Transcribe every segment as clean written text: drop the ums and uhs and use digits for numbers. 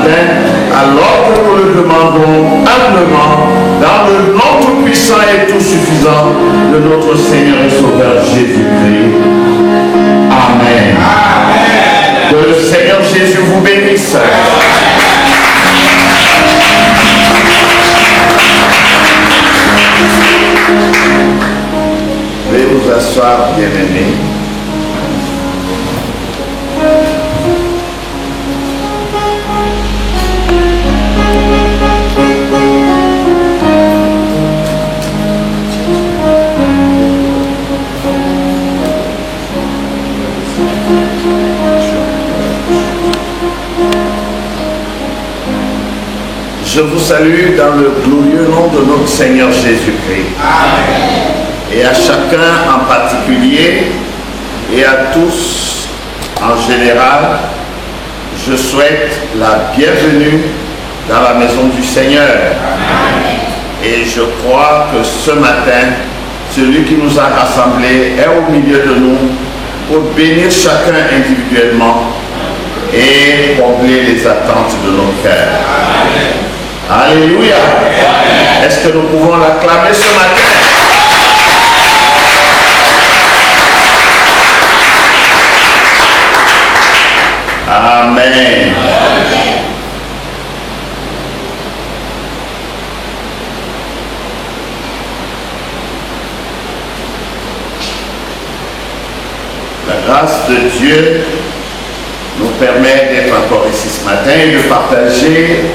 matin, alors que nous le demandons humblement, dans le nom tout-puissant et tout-suffisant de notre Seigneur et Sauveur Jésus-Christ. Amen. Amen. Que le Seigneur Jésus vous bénisse. Veuillez vous asseoir, bien-aimés. Je vous salue dans le glorieux nom de notre Seigneur Jésus-Christ. Amen. Et à chacun en particulier et à tous en général, je souhaite la bienvenue dans la maison du Seigneur. Amen. Et je crois que ce matin, celui qui nous a rassemblés est au milieu de nous pour bénir chacun individuellement et combler les attentes de nos cœurs. Amen. Alléluia. Est-ce que nous pouvons l'acclamer ce matin? Amen. La grâce de Dieu nous permet d'être encore ici ce matin et de partager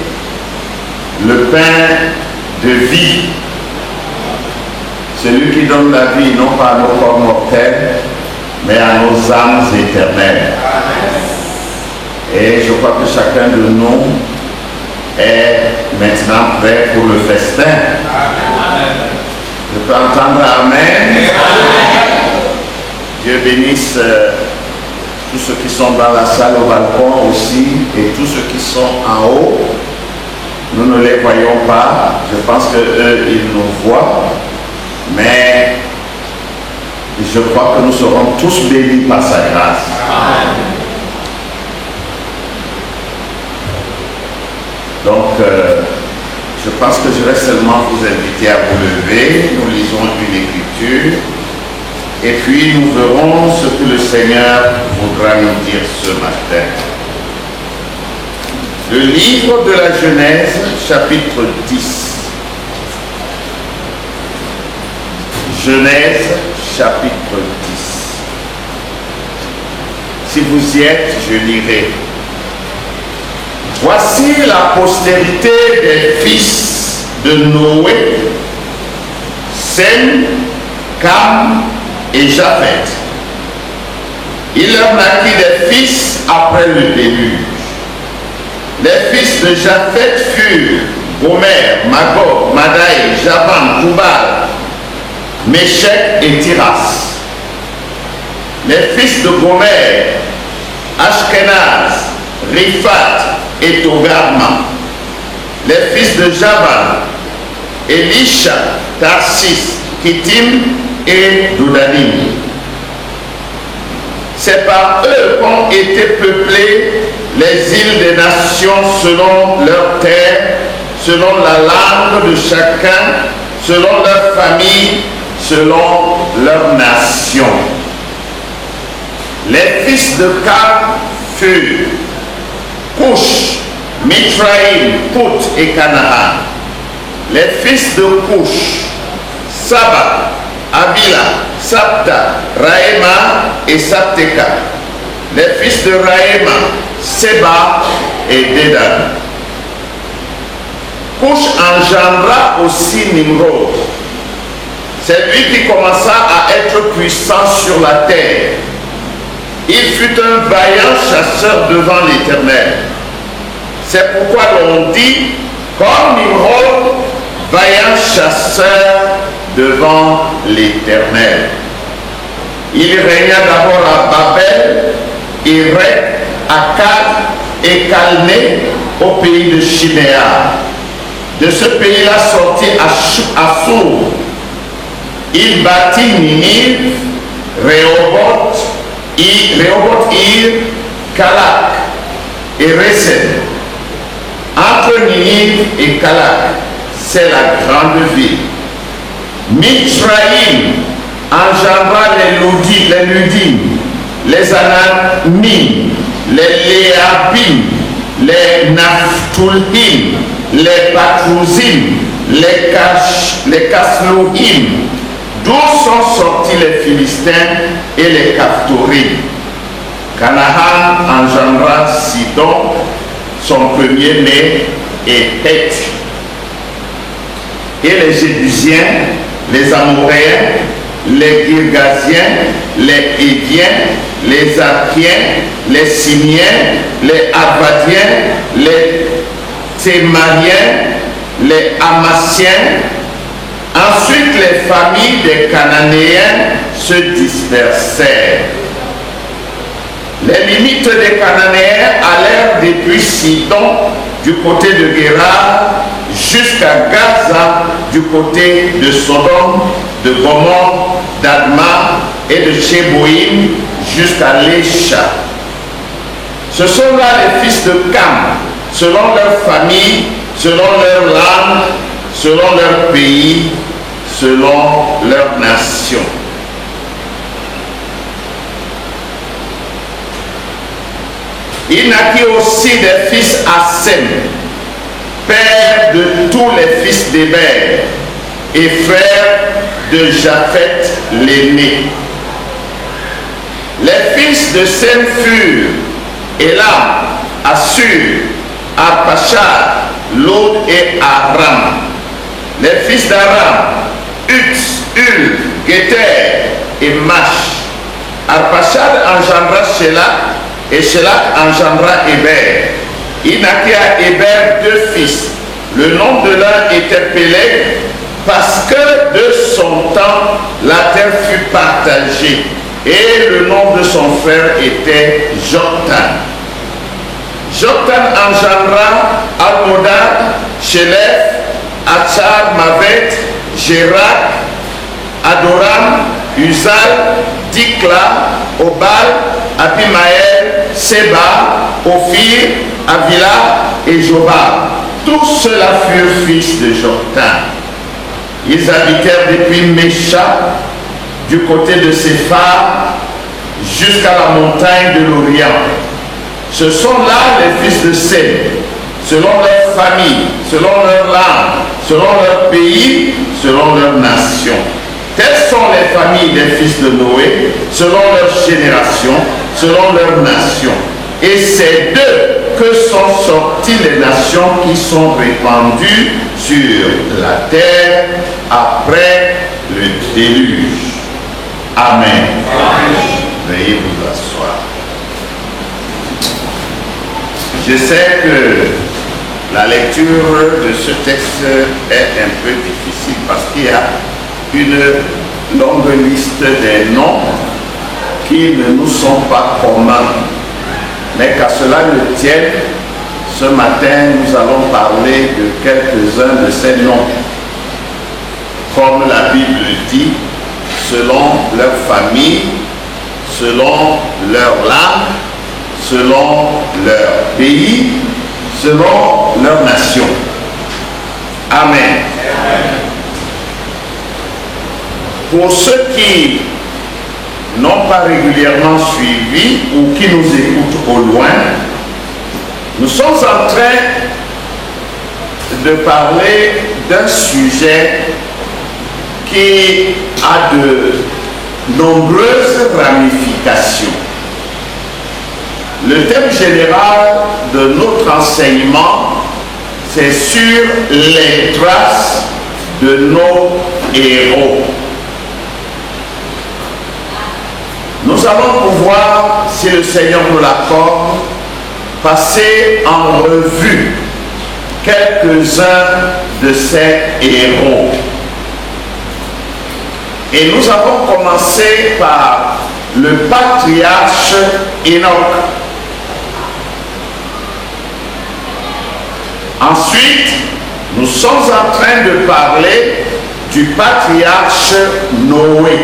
le pain de vie, celui qui donne la vie non pas à nos corps mortels, mais à nos âmes éternelles. Et je crois que chacun de nous est maintenant prêt pour le festin. Je peux entendre Amen. Dieu bénisse tous ceux qui sont dans la salle au balcon aussi et tous ceux qui sont en haut. Nous ne les voyons pas, je pense qu'eux, ils nous voient, mais je crois que nous serons tous bénis par sa grâce. Amen. Donc, je pense que je vais seulement vous inviter à vous lever, nous lisons une écriture, et puis nous verrons ce que le Seigneur voudra nous dire ce matin. Le livre de la Genèse, chapitre 10. Genèse, chapitre 10. Si vous y êtes, je lirai. Voici la postérité des fils de Noé, Sem, Cam et Japheth. Il leur naquit des fils après le déluge. Les fils de Japheth furent Gomer, Magog, Madai, Javan, Tubal, Méchec et Tiras. Les fils de Gomer, Ashkenaz, Riphat et Togarma. Les fils de Javan, Elisha, Tarsis, Kittim et Doudanim. C'est par eux qu'ont été peuplées les îles des nations selon leur terre, selon la langue de chacun, selon leur famille, selon leur nation. Les fils de Cam furent Cush, Mitraïm, Put et Canaan. Les fils de Cush, Saba, Avila, Sapta, Raïma et Sapteka. Les fils de Raïma, Seba et Dedan. Cush engendra aussi Nimrod. C'est lui qui commença à être puissant sur la terre. Il fut un vaillant chasseur devant l'Éternel. C'est pourquoi l'on dit, comme Nimrod, vaillant chasseur devant l'Éternel. Il régna d'abord à Babel, Irek, Akkad et Calné au pays de Shinéar. De ce pays-là sortit Assur. Il bâtit Ninive, Rehoboth, Ir, Kalak et Resen. entre Ninive et Calak, c'est la grande ville. Mitzraïm engendra les Ludim, les Anamim, les Léabim, les Naphtulim, les Patrouzim, les Kaslouhim, d'où sont sortis les Philistins et les Caphtorim. Canaan engendra Sidon, son premier-né, et Heth. Et les Jébusiens, les Amoréens, les Girgasiens, les Héviens, les Arkiens, les Simiens, les Arvadiens, les Thémariens, les Amassiens. Ensuite, les familles des Cananéens se dispersèrent. Les limites des Cananéens allèrent depuis Sidon du côté de Guérar jusqu'à Gaza du côté de Sodome, de Gomorrhe, d'Adma et de Cheboïm jusqu'à Lécha. Ce sont là les fils de Cam, selon leur famille, selon leur langue, selon leur pays, selon leur nation. Il naquit aussi des fils à Sem, père de tous les fils d'Héber, et frère de Japheth l'aîné. Les fils de Sem furent Élam, Assur, Arpachad, Lod et Aram. Les fils d'Aram, Uts, Ul, Géter et Mash. Arpachad engendra Shélak, et Shélak engendra Héber. Il naquit à Héber deux fils. Le nom de l'un était Péleg, parce que de son temps la terre fut partagée. Et le nom de son frère était Joktan. Joktan engendra Almodad, Shelef, Achar, Mavet, Jérak, Adoram, Uzal, Dikla, Obal, Abimaël, Seba, Ophir, Avila et Jobab. Tous ceux-là furent fils de Joktan. Ils habitèrent depuis Mécha, du côté de Séphar, jusqu'à la montagne de l'Orient. Ce sont là les fils de Sem, selon leur famille, selon leur langue, selon leur pays, selon leur nation. Telles sont les familles des fils de Noé, selon leur génération, selon leur nation. Et c'est d'eux que sont sorties les nations qui sont répandues sur la terre après le déluge. Amen. Amen. Veuillez vous asseoir. Je sais que la lecture de ce texte est un peu difficile parce qu'il y a une longue liste des noms qui ne nous sont pas communs. Mais qu'à cela ne tienne, ce matin, nous allons parler de quelques-uns de ces noms. Comme la Bible dit, selon leur famille, selon leur langue, selon leur pays, selon leur nation. Amen. Pour ceux qui n'ont pas régulièrement suivi ou qui nous écoutent au loin, nous sommes en train de parler d'un sujet qui a de nombreuses ramifications. Le thème général de notre enseignement, c'est sur les traces de nos héros. Nous allons pouvoir, si le Seigneur nous l'accorde, passer en revue quelques-uns de ces héros. Et nous avons commencé par le patriarche Enoch. Ensuite, nous sommes en train de parler du patriarche Noé.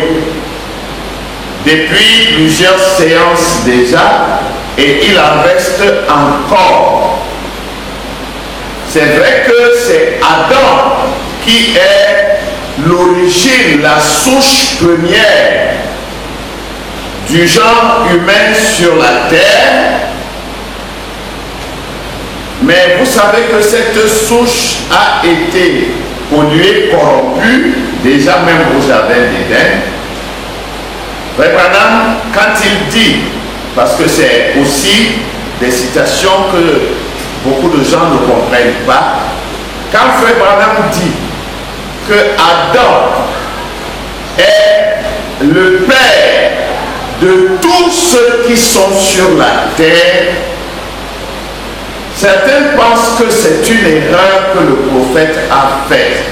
Depuis plusieurs séances déjà, et il en reste encore. C'est vrai que c'est Adam qui est l'origine, la souche première du genre humain sur la terre. Mais vous savez que cette souche a été polluée, corrompue, déjà même au jardin d'Éden. Frère Branham, quand il dit, parce que c'est aussi des citations que beaucoup de gens ne comprennent pas, quand Frère Branham dit que Adam est le père de tous ceux qui sont sur la terre, certains pensent que c'est une erreur que le prophète a faite.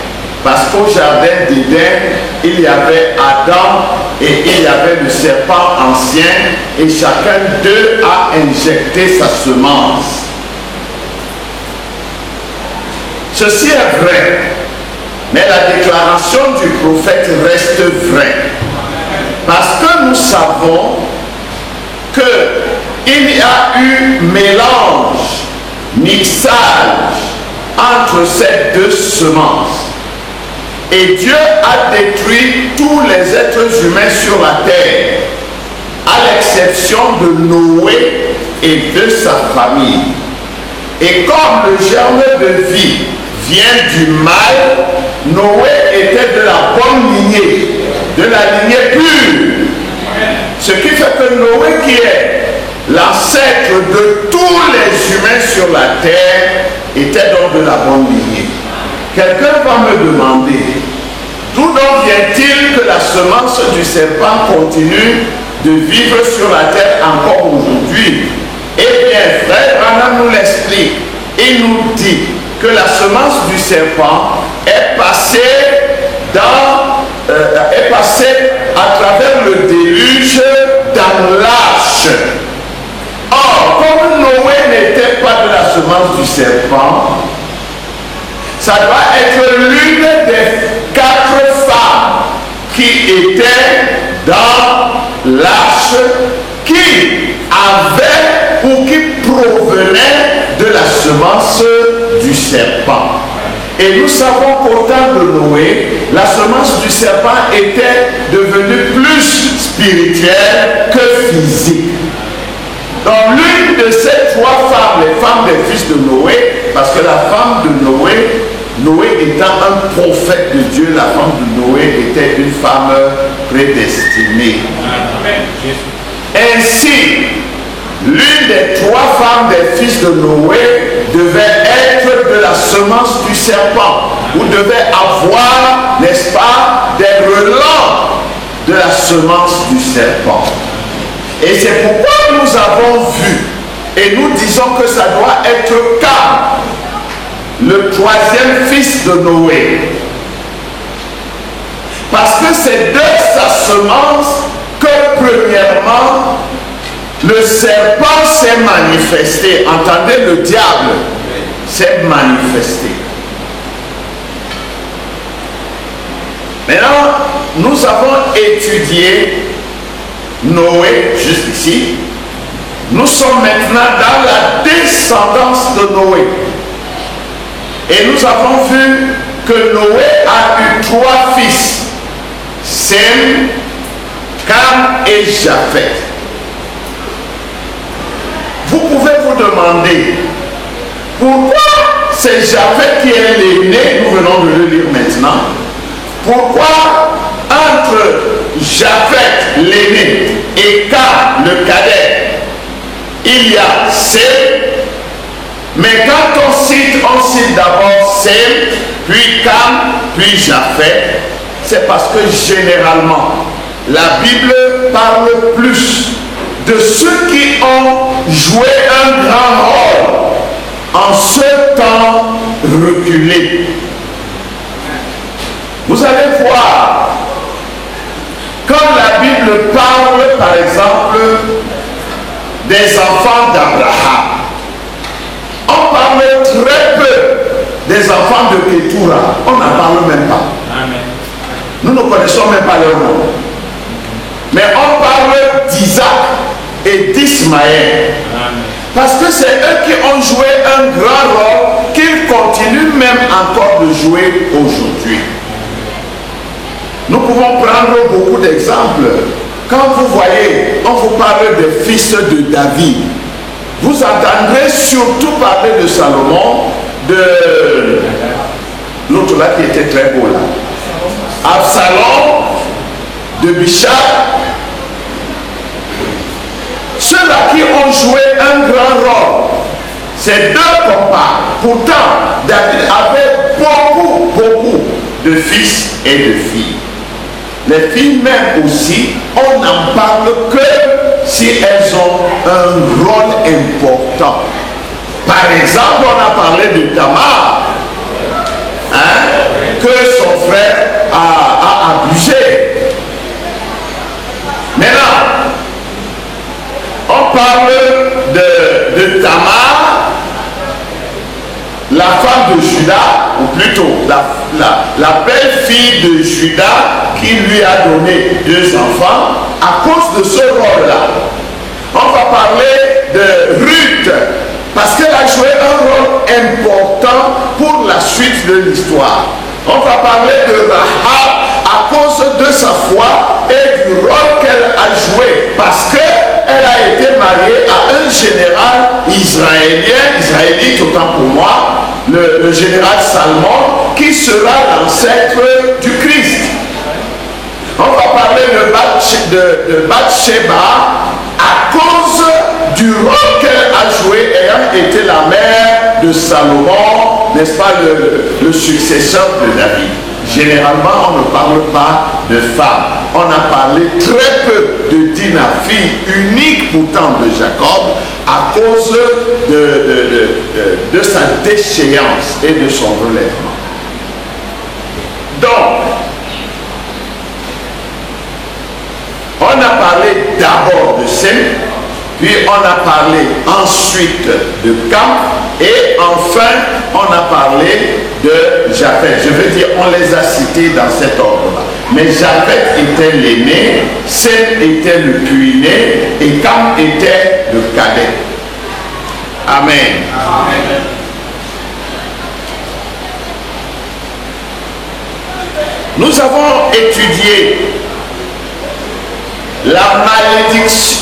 Parce qu'au jardin d'Éden, il y avait Adam et il y avait le serpent ancien et chacun d'eux a injecté sa semence. Ceci est vrai, mais la déclaration du prophète reste vraie. Parce que nous savons qu'il y a eu mélange, mixage entre ces deux semences. Et Dieu a détruit tous les êtres humains sur la terre, à l'exception de Noé et de sa famille. Et comme le germe de vie vient du mal, Noé était de la bonne lignée, de la lignée pure. Ce qui fait que Noé, qui est l'ancêtre de tous les humains sur la terre, était donc de la bonne lignée. Quelqu'un va me demander, d'où donc vient-il que la semence du serpent continue de vivre sur la terre encore aujourd'hui? Eh bien, frère Branham nous l'explique. Il nous dit que la semence du serpent est passée à travers le déluge dans l'arche. Or, comme Noé n'était pas de la semence du serpent, ça doit être l'une des 4 femmes qui étaient dans l'arche, qui avaient ou qui provenaient de la semence du serpent. Et nous savons qu'au temps de Noé, la semence du serpent était devenue plus spirituelle que physique. Donc l'une de ces 3 femmes, les femmes des fils de Noé, parce que la femme de Noé étant un prophète de Dieu, la femme de Noé était une femme prédestinée. Ainsi, l'une des 3 femmes des fils de Noé devait être de la semence du serpent, ou devait avoir, n'est-ce pas, des relents de la semence du serpent. Et c'est pourquoi nous avons vu, et nous disons que ça doit être Cam, le 3e fils de Noé. Parce que c'est de sa semence que premièrement, le serpent s'est manifesté. Entendez, le diable s'est manifesté. Maintenant, nous avons étudié Noé, juste ici. Nous sommes maintenant dans la descendance de Noé. Et nous avons vu que Noé a eu 3 fils, Sem, Cam et Japheth. Vous pouvez vous demander pourquoi c'est Japheth qui est l'aîné, nous venons de le lire maintenant. Pourquoi entre Japheth l'aîné et Cam le cadet, il y a Sem, mais quand on cite d'abord Sem, puis Cam, puis Japheth, c'est parce que généralement la Bible parle plus de ceux qui ont joué un grand rôle en ce temps reculé. Vous allez voir, quand la Bible parle par exemple des enfants d'Abraham, on parle très peu des enfants de Ketura, on n'en parle même pas. Amen. Nous ne connaissons même pas leur nom. Mais on parle d'Isaac et d'Ismaël. Parce que c'est eux qui ont joué un grand rôle, qu'ils continuent même encore de jouer aujourd'hui. Nous pouvons prendre beaucoup d'exemples. Quand vous voyez, on vous parle des fils de David, vous entendrez surtout parler de Salomon, de l'autre là qui était très beau là, Absalom, de Bichar, ceux-là qui ont joué un grand rôle. Ces deux compas. Pourtant, David avait beaucoup de fils et de filles. Les filles même aussi, on n'en parle que si elles ont un rôle important. Par exemple, on a parlé de Tamar, que son frère a abusé. Maintenant, on parle de Tamar, la femme de Judas, ou plutôt la belle-fille de Judas qui lui a donné 2 enfants à cause de ce rôle-là. On va parler de Ruth parce qu'elle a joué un rôle important pour la suite de l'histoire. On va parler de Rahab à cause de sa foi et du rôle qu'elle a joué parce qu'elle a été mariée à un général israélite autant pour moi, le général Salmon, qui sera l'ancêtre du Christ. On va parler de Bathsheba à cause du rôle qu'elle a joué ayant été la mère de Salomon, n'est-ce pas, le successeur de David. Généralement, on ne parle pas de femmes. On a parlé très peu de Dina, fille unique pourtant de Jacob, à cause de sa déchéance et de son relèvement. Donc, on a parlé d'abord de Sem, puis on a parlé ensuite de Cam, et enfin on a parlé de Japheth. Je veux dire, on les a cités dans cet ordre-là. Mais Japheth était l'aîné, Sem était le puîné, et Cam était le cadet. Amen. Amen. Nous avons étudié la malédiction.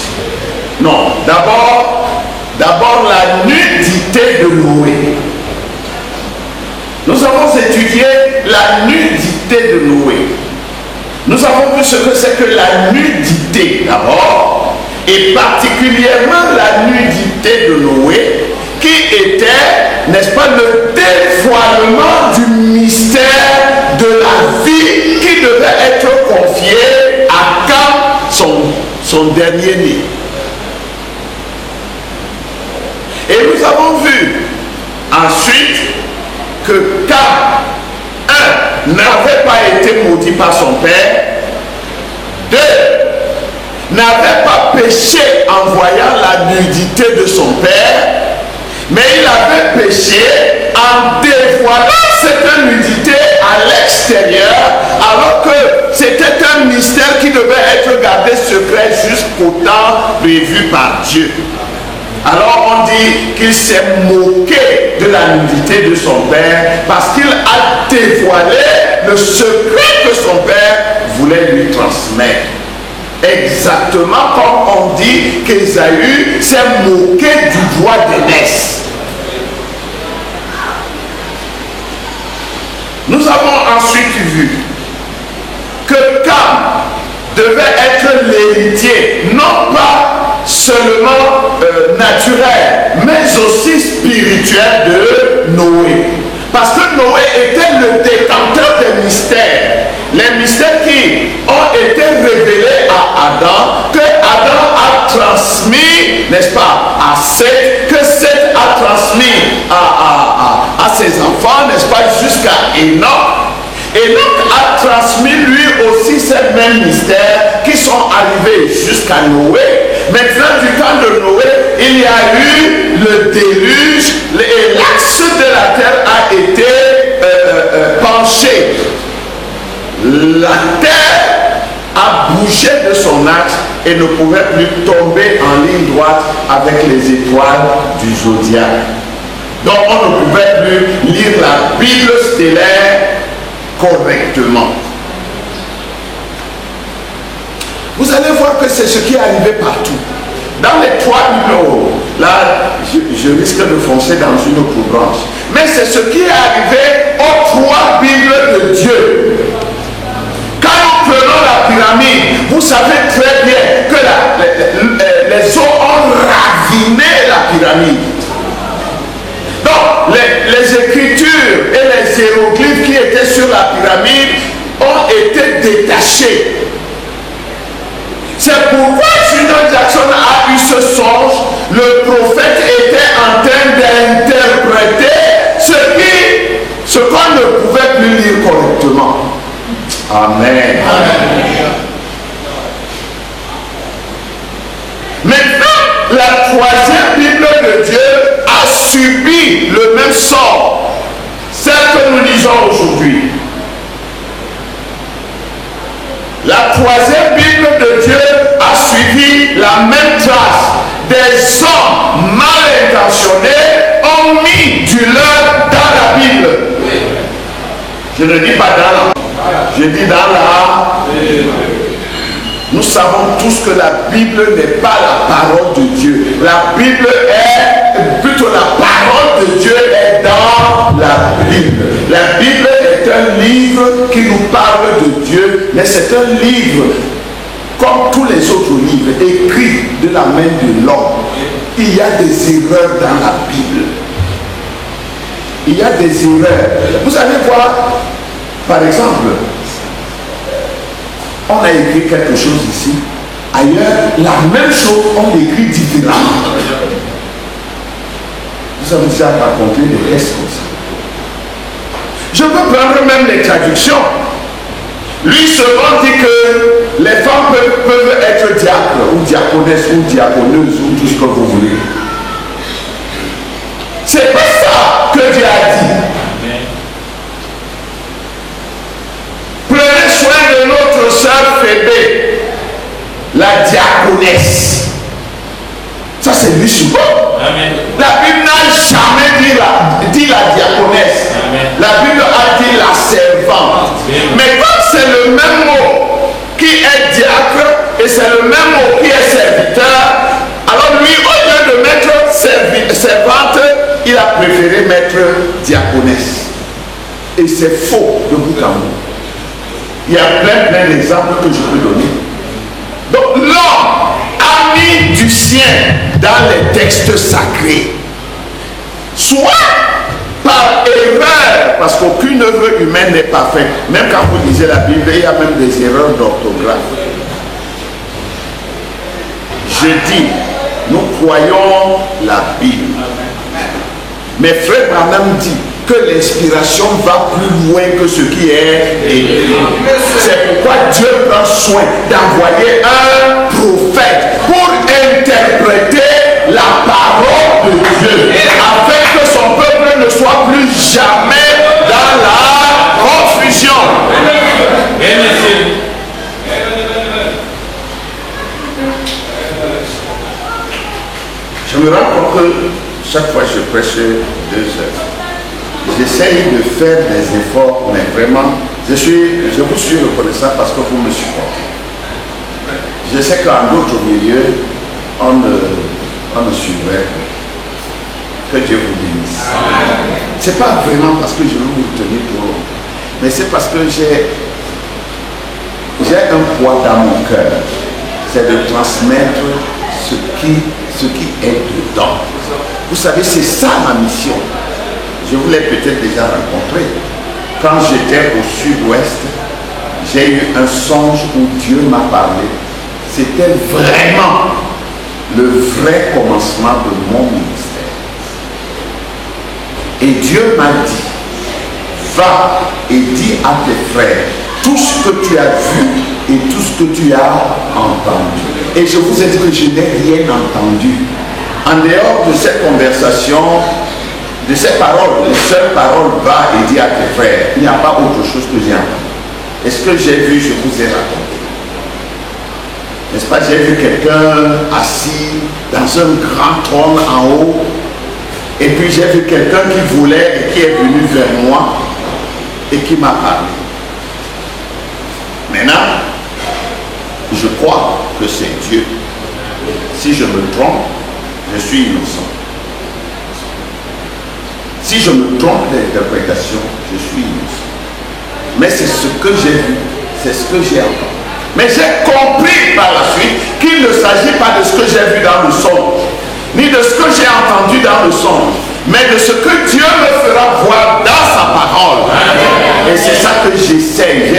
Non, d'abord la nudité de Noé. Nous avons étudié la nudité de Noé. Nous avons vu ce que c'est que la nudité d'abord, et particulièrement la nudité de Noé, qui était, n'est-ce pas, le dévoilement du mystère de la vie qui devait être confié à Cam, son dernier-né. Et nous avons vu ensuite que Cam, 1, n'avait pas été maudit par son père, 2, n'avait pas péché en voyant la nudité de son père, mais il avait péché en dévoilant cette nudité à l'extérieur, alors que c'était un mystère qui devait être gardé secret jusqu'au temps prévu par Dieu. Alors on dit qu'il s'est moqué de la nudité de son père parce qu'il a dévoilé le secret que son père voulait lui transmettre. Exactement comme on dit qu'Ésaü s'est moqué du droit d'aînesse. Nous avons ensuite vu que Cam devait être l'héritier, non pas seulement naturel, mais aussi spirituel de Noé. Parce que Noé était le détenteur des mystères. Les mystères qui ont été révélés à Adam, que Adam a transmis, n'est-ce pas, à Seth, que Seth a transmis à ses enfants, n'est-ce pas, jusqu'à Enoch. Enoch a transmis lui aussi ces mêmes mystères qui sont arrivés jusqu'à Noé. Maintenant, du temps de Noé, il y a eu le déluge et l'axe de la terre a été penché. La terre a bougé de son axe et ne pouvait plus tomber en ligne droite avec les étoiles du zodiaque. Donc on ne pouvait plus lire Bible stellaire correctement. Vous allez voir que c'est ce qui est arrivé partout. Dans les 3 Bibles, là, je risque de foncer dans une autre branche. Mais c'est ce qui est arrivé aux 3 Bibles de Dieu. Quand nous prenons la pyramide, vous savez très bien que les eaux ont raviné la pyramide. Donc, les écritures et les hiéroglyphes qui étaient sur la pyramide ont été détachés. C'est pourquoi Junior Jackson a eu ce songe. Le prophète était en train d'interpréter ce qu'on ne pouvait plus lire correctement. Amen. Amen. Maintenant, la 3e Bible de Dieu a subi le même sort, celle que nous lisons aujourd'hui. La 3e Bible de Dieu a suivi la même trace. Des hommes mal intentionnés ont mis du leur dans la Bible. Je ne dis pas dans la, je dis dans la. Nous savons tous que la Bible n'est pas la parole de Dieu. La Bible est, plutôt la parole de Dieu est dans la Bible. La Bible est un livre qui nous parle de Dieu, mais c'est un livre comme tous les autres livres, écrits de la main de l'homme. Il y a des erreurs dans la Bible. Il y a des erreurs. Vous allez voir, par exemple, on a écrit quelque chose ici. Ailleurs, la même chose, on écrit différemment. Vous avez déjà raconté des textes comme ça. Je peux prendre même les traductions. Lui seulement dit que les femmes peuvent être diacres ou diaconesses ou diaconeuses ou tout ce que vous voulez. C'est pas ça que Dieu a dit. Prenez soin de notre sœur Phébé, la diaconesse. Ça c'est lui souvent. La Bible n'a jamais dit la diaconesse. Amen. La Bible a dit la servante. Amen. Mais comme c'est le même mot qui est diacre et c'est le même mot qui est serviteur, alors lui, au lieu de mettre servante, il a préféré mettre diaconesse. Et c'est faux de bout en bout. Il y a plein d'exemples que je peux donner. Donc l'homme a mis du sien dans les textes sacrés. Soit par erreur, parce qu'aucune œuvre humaine n'est parfaite. Même quand vous lisez la Bible, il y a même des erreurs d'orthographe. Je dis, nous croyons la Bible. Mais Frère Branham dit que l'inspiration va plus loin que ce qui est écrit. C'est pourquoi Dieu prend soin d'envoyer un prophète pour interpréter la parole de Dieu, afin que son peuple ne soit plus jamais dans la confusion. Je me rends compte que chaque fois que je prêche 2 heures, j'essaye de faire des efforts, mais vraiment, je vous suis reconnaissant parce que vous me supportez. Je sais qu'en d'autres milieux, on ne suivrait pas. Que Dieu vous bénisse. Ce n'est pas vraiment parce que je veux vous tenir pour long, mais c'est parce que j'ai un poids dans mon cœur. C'est de transmettre ce qui est dedans. Vous savez, c'est ça ma mission. Je vous l'ai peut-être déjà rencontré. Quand j'étais au sud-ouest, j'ai eu un songe où Dieu m'a parlé. C'était vraiment le vrai commencement de mon ministère. Et Dieu m'a dit, va et dis à tes frères tout ce que tu as vu et tout ce que tu as entendu. Et je vous ai dit que je n'ai rien entendu. En dehors de cette conversation, de ces paroles, les seules paroles, va et dis à tes frères. Il n'y a pas autre chose que j'ai entendu. Et ce que j'ai vu, je vous ai raconté. N'est-ce pas, j'ai vu quelqu'un assis dans un grand trône en haut. Et puis j'ai vu quelqu'un qui voulait et qui est venu vers moi et qui m'a parlé. Maintenant, je crois que c'est Dieu. Si je me trompe, je suis innocent. Si je me trompe d'interprétation, je suis innocent. Mais c'est ce que j'ai vu, c'est ce que j'ai entendu. Mais j'ai compris par la suite qu'il ne s'agit pas de ce que j'ai vu dans le songe, ni de ce que j'ai entendu dans le songe, mais de ce que Dieu me fera voir dans sa parole. Et c'est ça que j'essaie.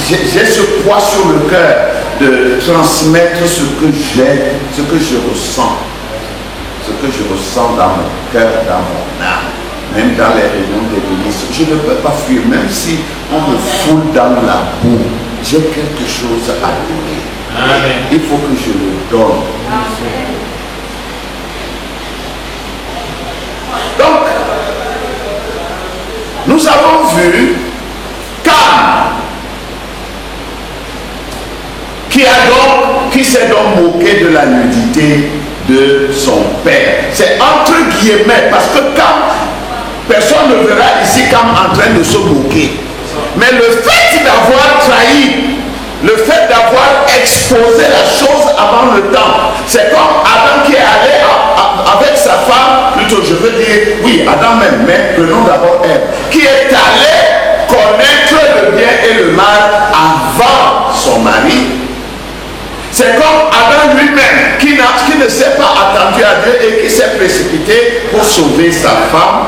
J'ai ce poids sur le cœur de transmettre ce que j'ai, ce que je ressens. Ce que je ressens dans mon cœur, dans mon âme, même dans les réunions d'église. Je ne peux pas fuir, même si on me foule dans la boue. J'ai quelque chose à donner. Amen. Il faut que je le donne. Amen. Donc, nous avons vu Cam qui s'est donc moqué de la nudité de son père. C'est entre guillemets, parce que Cam, personne ne verra ici Cam en train de se moquer. Mais le fait d'avoir trahi, le fait d'avoir exposé la chose avant le temps, c'est comme Adam qui est allé avec sa femme, plutôt je veux dire, oui, Adam même, mais prenons d'abord Ève, qui est allé connaître le bien et le mal avant son mari. C'est comme Adam lui-même qui ne s'est pas attendu à Dieu et qui s'est précipité pour sauver sa femme.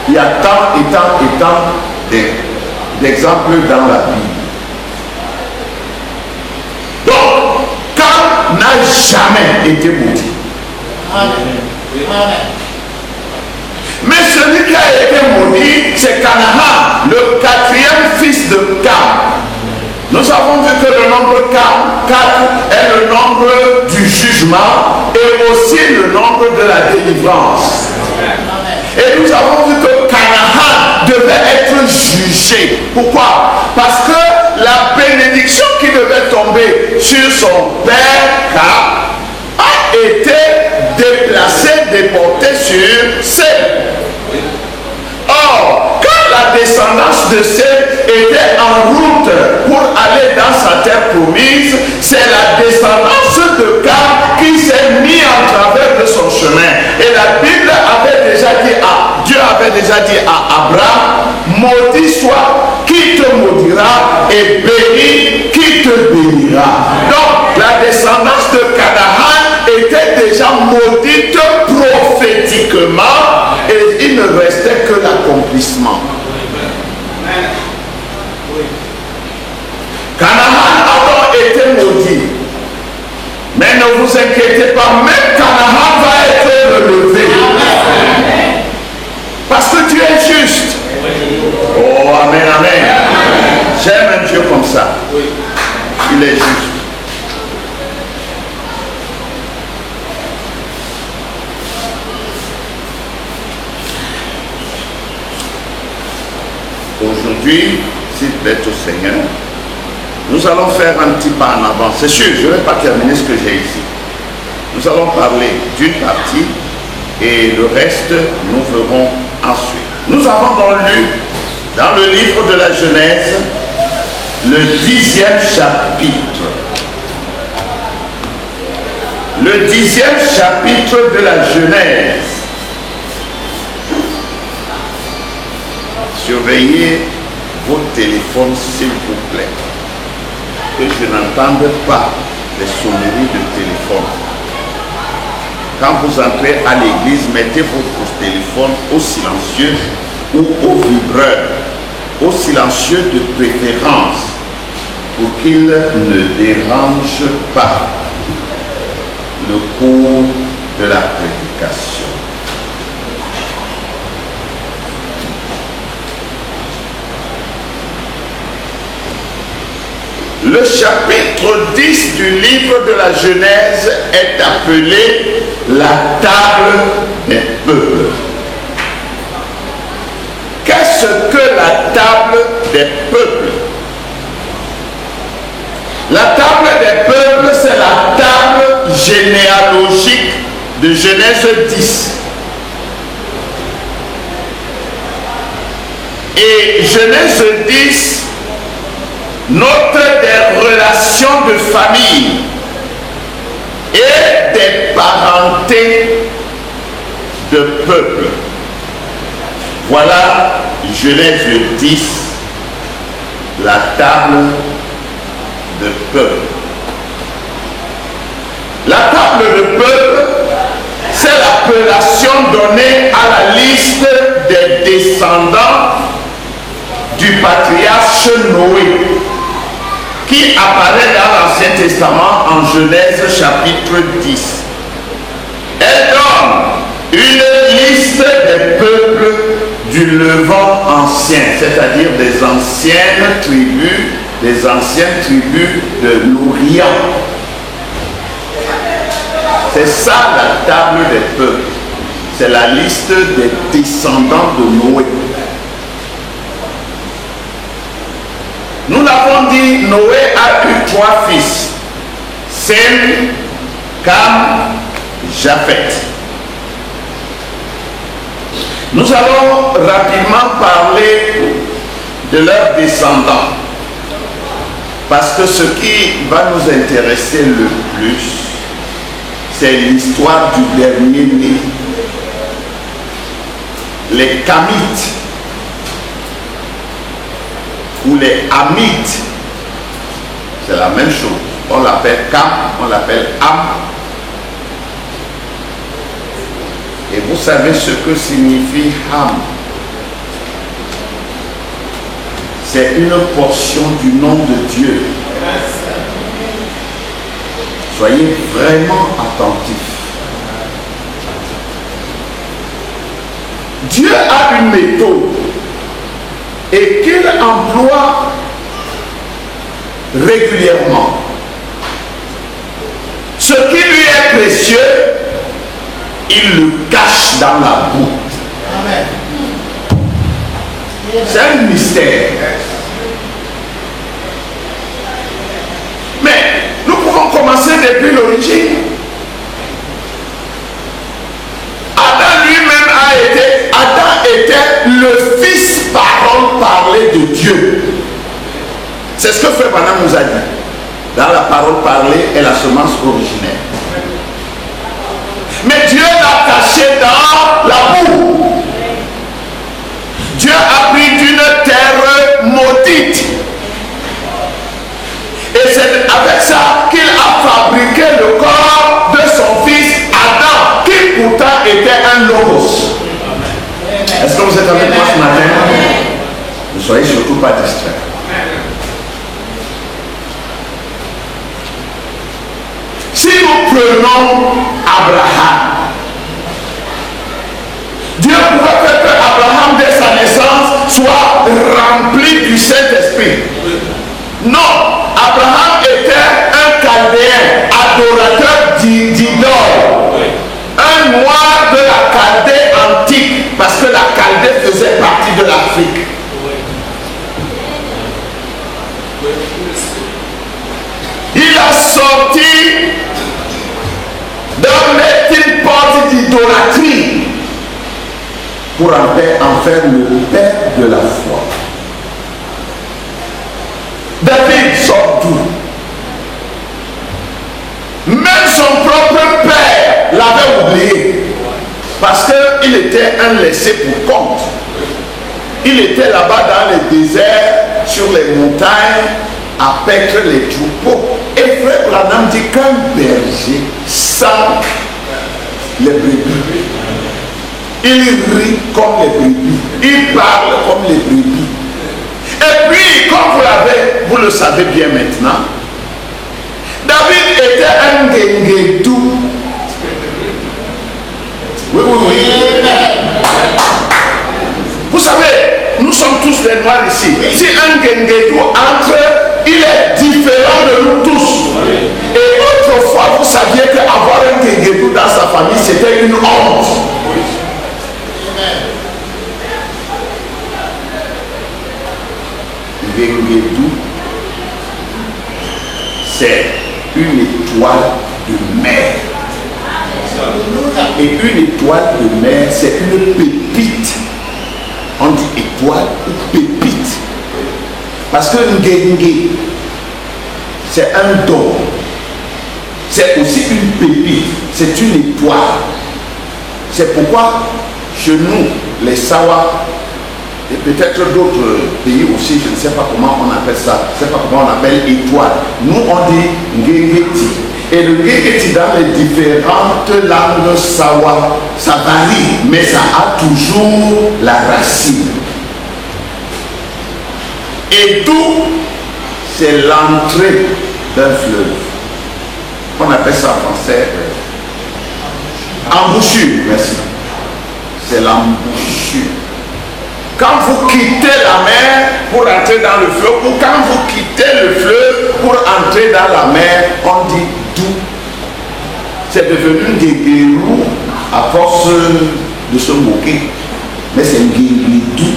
Il y a tant et tant d'exemples dans la Bible. Donc, Cam n'a jamais été maudit. Mais celui qui a été maudit, c'est Canaan, le quatrième fils de Cam. Nous avons vu que le nombre 4 est le nombre du jugement et aussi le nombre de la délivrance. Et nous avons vu que Canaan devait être jugé. Pourquoi? Parce que la bénédiction qui devait tomber sur son père Cam a été déplacée, déportée sur Seth. Or, quand la descendance de Seth était en route pour aller dans sa terre promise, c'est la descendance de Cam qui s'est mise en travers de son chemin. Et la Bible avait déjà dit Dieu avait déjà dit à Abraham, maudit soit qui te maudira et béni qui te bénira. Donc la descendance de Canaan était déjà maudite prophétiquement et il ne restait que l'accomplissement. Canaan a donc été maudit. Mais ne vous inquiétez pas, même Canaan va être relevé. Parce que Dieu est juste. Oh, amen, amen. J'aime un Dieu comme ça. Il est juste. Aujourd'hui, s'il plaît au Seigneur, nous allons faire un petit pas en avant. C'est sûr, je ne vais pas terminer ce que j'ai ici. Nous allons parler d'une partie et le reste, nous verrons ensuite. Nous avons donc lu dans le livre de la Genèse le 10e chapitre. Le 10e chapitre de la Genèse. Surveillez vos téléphones s'il vous plaît. Que je n'entende pas les sonneries de téléphone. Quand vous entrez à l'église, mettez votre téléphone au silencieux ou au vibreur, au silencieux de préférence, pour qu'il ne dérange pas le cours de la prédication. Le chapitre 10 du livre de la Genèse est appelé la table des peuples. Qu'est-ce que la table des peuples? La table des peuples, c'est la table généalogique de Genèse 10. Et Genèse 10 note des relations de famille et des parentés de peuple. Voilà Genèse 10, la table de peuple. La table de peuple, c'est l'appellation donnée à la liste des descendants du patriarche Noé, qui apparaît dans l'Ancien Testament en Genèse chapitre 10. Elle donne une liste des peuples du Levant ancien, c'est-à-dire des anciennes tribus de l'Orient. C'est ça la table des peuples. C'est la liste des descendants de Noé. Nous l'avons dit, Noé a eu 3 fils. Sem, Cam, Japhet. Nous allons rapidement parler de leurs descendants. Parce que ce qui va nous intéresser le plus, c'est l'histoire du dernier né. Les Kamites ou les Hamites, c'est la même chose. On l'appelle Kam, on l'appelle Ham. Et vous savez ce que signifie Ham? C'est une portion du nom de Dieu. Soyez vraiment attentifs. Dieu a une méthode et qu'il emploie régulièrement. Ce qui lui est précieux, il le cache dans la boue. C'est un mystère. Mais nous pouvons commencer depuis l'origine. Adam lui-même était le fils parole parlée de Dieu. C'est ce que Frère Branham nous a dit. Dans la parole parlée est la semence originelle. Mais Dieu l'a caché dans la boue. Dieu a pris d'une terre maudite. Et c'est avec ça qu'il a fabriqué le corps de son fils Adam, qui pourtant était un logos. Est-ce que vous êtes avec moi ce matin? Ne soyez surtout pas distraits. Si nous prenons Abraham, Dieu pourrait faire que Abraham, dès sa naissance, soit rempli du Saint-Esprit. Non, Abraham était un Chaldéen, adorateur d'idoles. Un noir de la Chaldée antique, parce que la Chaldée faisait partie de l'Afrique. Il a sorti d'une porte d'idolâtrie pour en faire le père de la foi. David sort d'où? Même son propre père l'avait oublié parce qu'il était un laissé pour compte. Il était là-bas dans les déserts, sur les montagnes, à paître les troupeaux. Et Frère Branham dit qu'un berger sent les brebis. Il rit comme les brebis. Il parle comme les brebis. Et puis, comme vous le savez bien maintenant, David était un guenguetou. Oui. Vous savez, nous sommes tous des noirs ici. Si un guenguetou entre, il est différent de nous tous. Et autrefois, vous saviez qu'avoir un guenguetou dans sa famille, c'était une honte. Guenguetou, c'est une étoile de mer. Et une étoile de mer, c'est une pépite. On dit étoile ou pépite. Parce que Ngenge, c'est un don. C'est aussi une pépite. C'est une étoile. C'est pourquoi chez nous, les Sawa, et peut-être d'autres pays aussi, je ne sais pas comment on appelle ça, je ne sais pas comment on appelle étoile. Nous, on dit Ngengeti. Et le Ngengeti dans les différentes langues Sawa, ça varie, mais ça a toujours la racine. Et d'où c'est l'entrée d'un fleuve. On appelle ça en français embouchure. Merci. C'est l'embouchure. Quand vous quittez la mer pour entrer dans le fleuve, ou quand vous quittez le fleuve pour entrer dans la mer, on dit d'où. C'est devenu des guérous à force de se moquer. Mais c'est une guérou.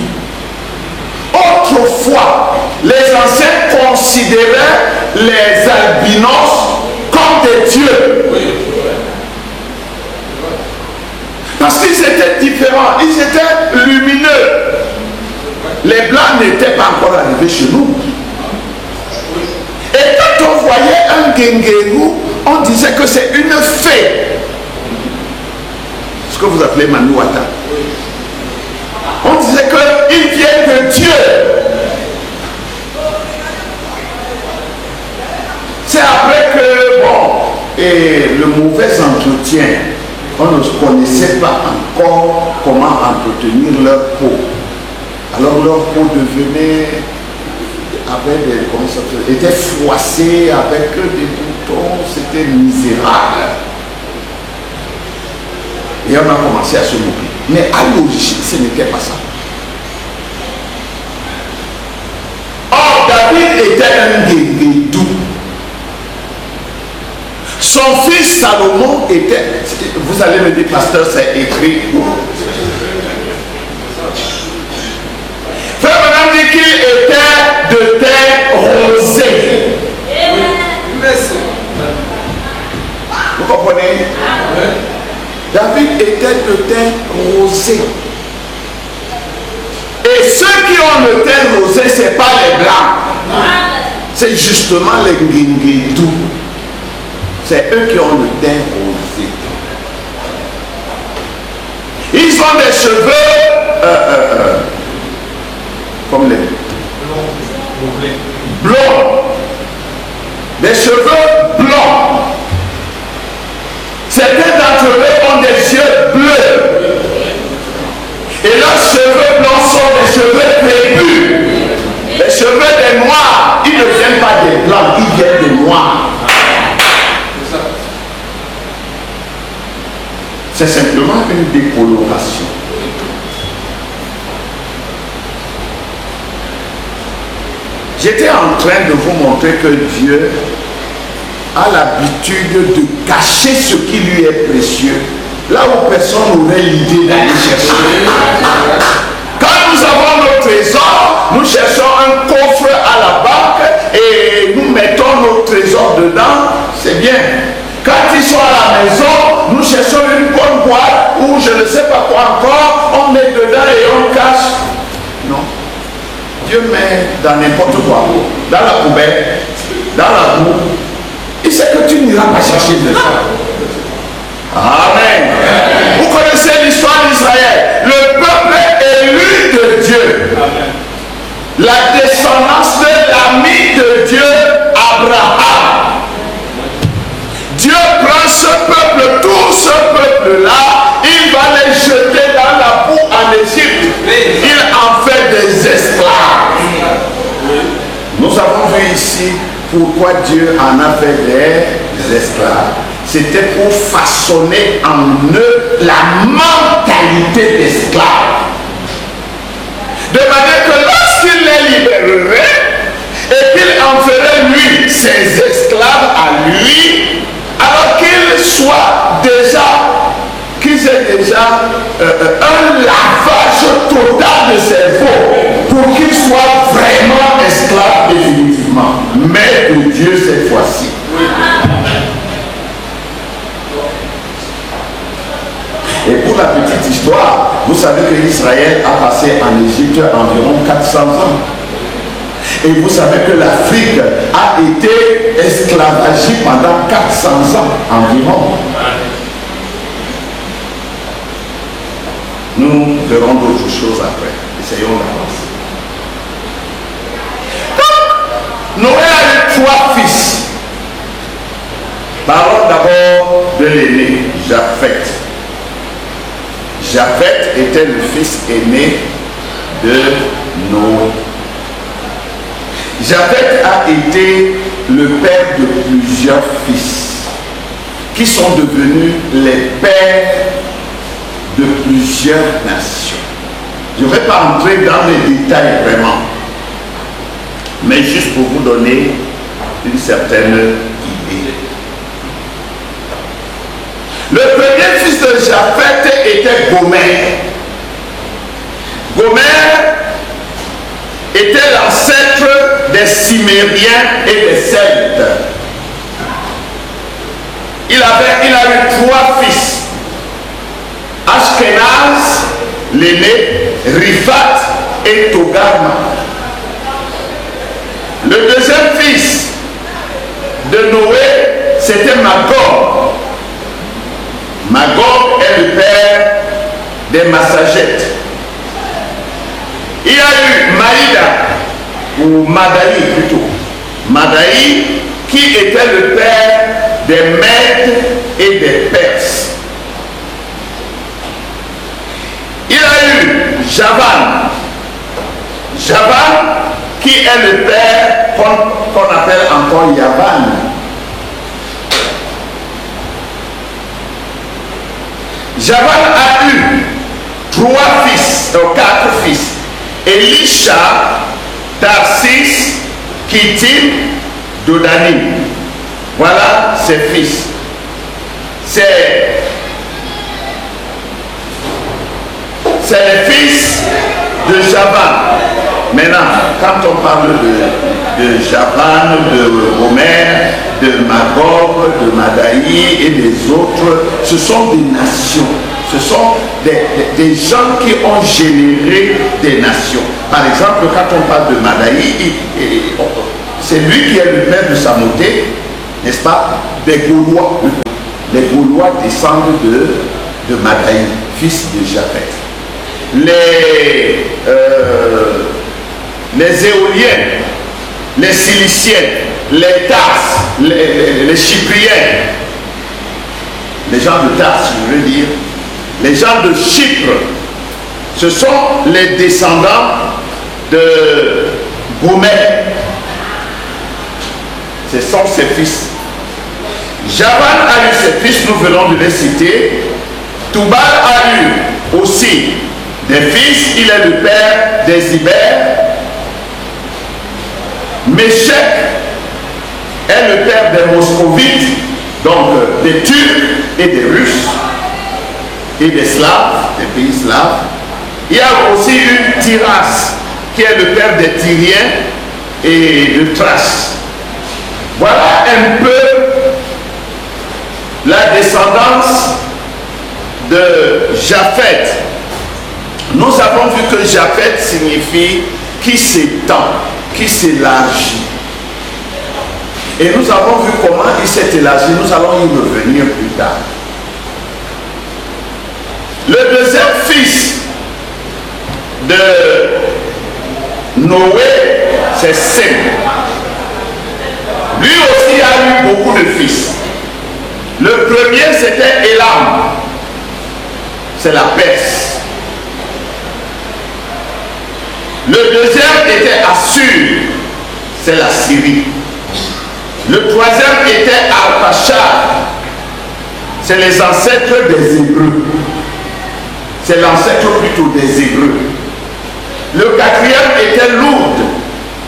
Autrefois, les anciens considéraient les albinos comme des dieux. Parce qu'ils étaient différents, ils étaient lumineux. Les blancs n'étaient pas encore arrivés chez nous. Et quand on voyait un Gengeru, on disait que c'est une fée. Ce que vous appelez Manouata. On disait qu'il vient de Dieu. C'est après que, bon, et le mauvais entretien, on ne connaissait pas encore comment entretenir leur peau. Alors leur peau devenait, était froissée avec des boutons, c'était misérable. Et on a commencé à se moquer. Mais à l'origine, ce n'était pas ça. Or, David était un guéridou. Son fils Salomon était, vous allez me dire, pasteur, c'est écrit où? Frère Madame dit qu'il était de terre rosée. Vous comprenez? David était de terre rosée. Et ceux qui ont le teint rosé, ce n'est pas les blancs. C'est justement les Ngengedou. C'est eux qui ont le teint rosé. Ils ont des cheveux comme les blonds. Des cheveux blancs. Certains d'entre eux ont des yeux bleus. Et leurs cheveux blancs sont des cheveux crépus. Les cheveux des noirs, ils ne viennent pas des blancs, ils viennent des noirs. C'est simplement une décoloration. J'étais en train de vous montrer que Dieu a l'habitude de cacher ce qui lui est précieux, là où personne n'aurait l'idée d'aller chercher. Quand nous avons nos trésors, nous cherchons un coffre à la banque et nous mettons nos trésors dedans, c'est bien. Quand ils sont à la maison, nous cherchons une bonne boîte ou je ne sais pas quoi encore, on met dedans et on cache. Non. Dieu met dans n'importe quoi, dans la poubelle, dans la boue. Il sait que tu n'iras pas chercher de ça. Amen. Vous connaissez l'histoire d'Israël. Le peuple élu de Dieu. La descendance de l'ami de Dieu, Abraham. Dieu prend ce peuple, tout ce peuple-là, il va les jeter dans la boue en Égypte. Il en fait des esclaves. Nous avons vu ici pourquoi Dieu en a fait des esclaves. C'était pour façonner en eux la mentalité d'esclave. De manière que lorsqu'il les libérerait et qu'il en ferait lui ses esclaves à lui, alors qu'ils aient déjà un lavage total de cerveau pour qu'ils soient vraiment esclaves définitivement. Mais de Dieu cette fois-ci. Et pour la petite histoire, vous savez que Israël a passé en Égypte environ 400 ans. Et vous savez que l'Afrique a été esclavagée pendant 400 ans environ. Nous verrons d'autres choses après. Essayons d'avancer. Noé a eu 3 fils. Parlons d'abord de l'aîné, Japheth. Japheth était le fils aîné de Noé. Japheth a été le père de plusieurs fils qui sont devenus les pères de plusieurs nations. Je ne vais pas entrer dans les détails vraiment, mais juste pour vous donner une certaine idée. Le premier fils de Japheth était Gomer. Gomer était l'ancêtre des Cimériens et des Celtes. Il a eu 3 fils. Ashkenaz, l'aîné, Riphat et Togarma. Le deuxième fils de Noé, c'était Magog. Magog est le père des Massagètes. Il y a eu Maïda, ou Madaï plutôt. Madaï, qui était le père des Mèdes et des Perses. Il y a eu Javan. Javan, qui est le père qu'on appelle encore Yavan. Javan a eu 4 fils. Elisha, Tarsis, Kittim, Dodanim. Voilà ses fils. C'est les fils de Javan. Maintenant, quand on parle de Javan, de Gomer, de Magog, de Madaï et des autres, ce sont des nations. Ce sont des gens qui ont généré des nations. Par exemple, quand on parle de Madaï, c'est lui qui est le père de Samothée, n'est-ce pas? Des Gaulois. Les Gaulois descendent de Madaï, fils de Japheth. Les Éoliens, les Ciliciens, les Tarses, les Chypriens, les gens de Tarse, je veux dire, les gens de Chypre, ce sont les descendants de Gomer. Ce sont ses fils. Javan a eu ses fils, nous venons de les citer. Toubal a eu aussi des fils, il est le père des Ibères. Méchec est le père des Moscovites, donc des Turcs et des Russes et des Slaves, des pays slaves. Il y a aussi eu Tiras, qui est le père des Tyriens et de Thrace. Voilà un peu la descendance de Japheth. Nous avons vu que Japheth signifie qui s'étend, qui s'élargit. Et nous avons vu comment il s'est élargi, nous allons y revenir plus tard. Le deuxième fils de Noé, c'est Sem. Lui aussi a eu beaucoup de fils. Le premier, c'était Élam. C'est la Perse. Le deuxième était Assur. C'est la Syrie. Le troisième était Arpachshad. C'est les ancêtres des Hébreux. C'est l'ancêtre plutôt des Hébreux. Le quatrième était Lourdes,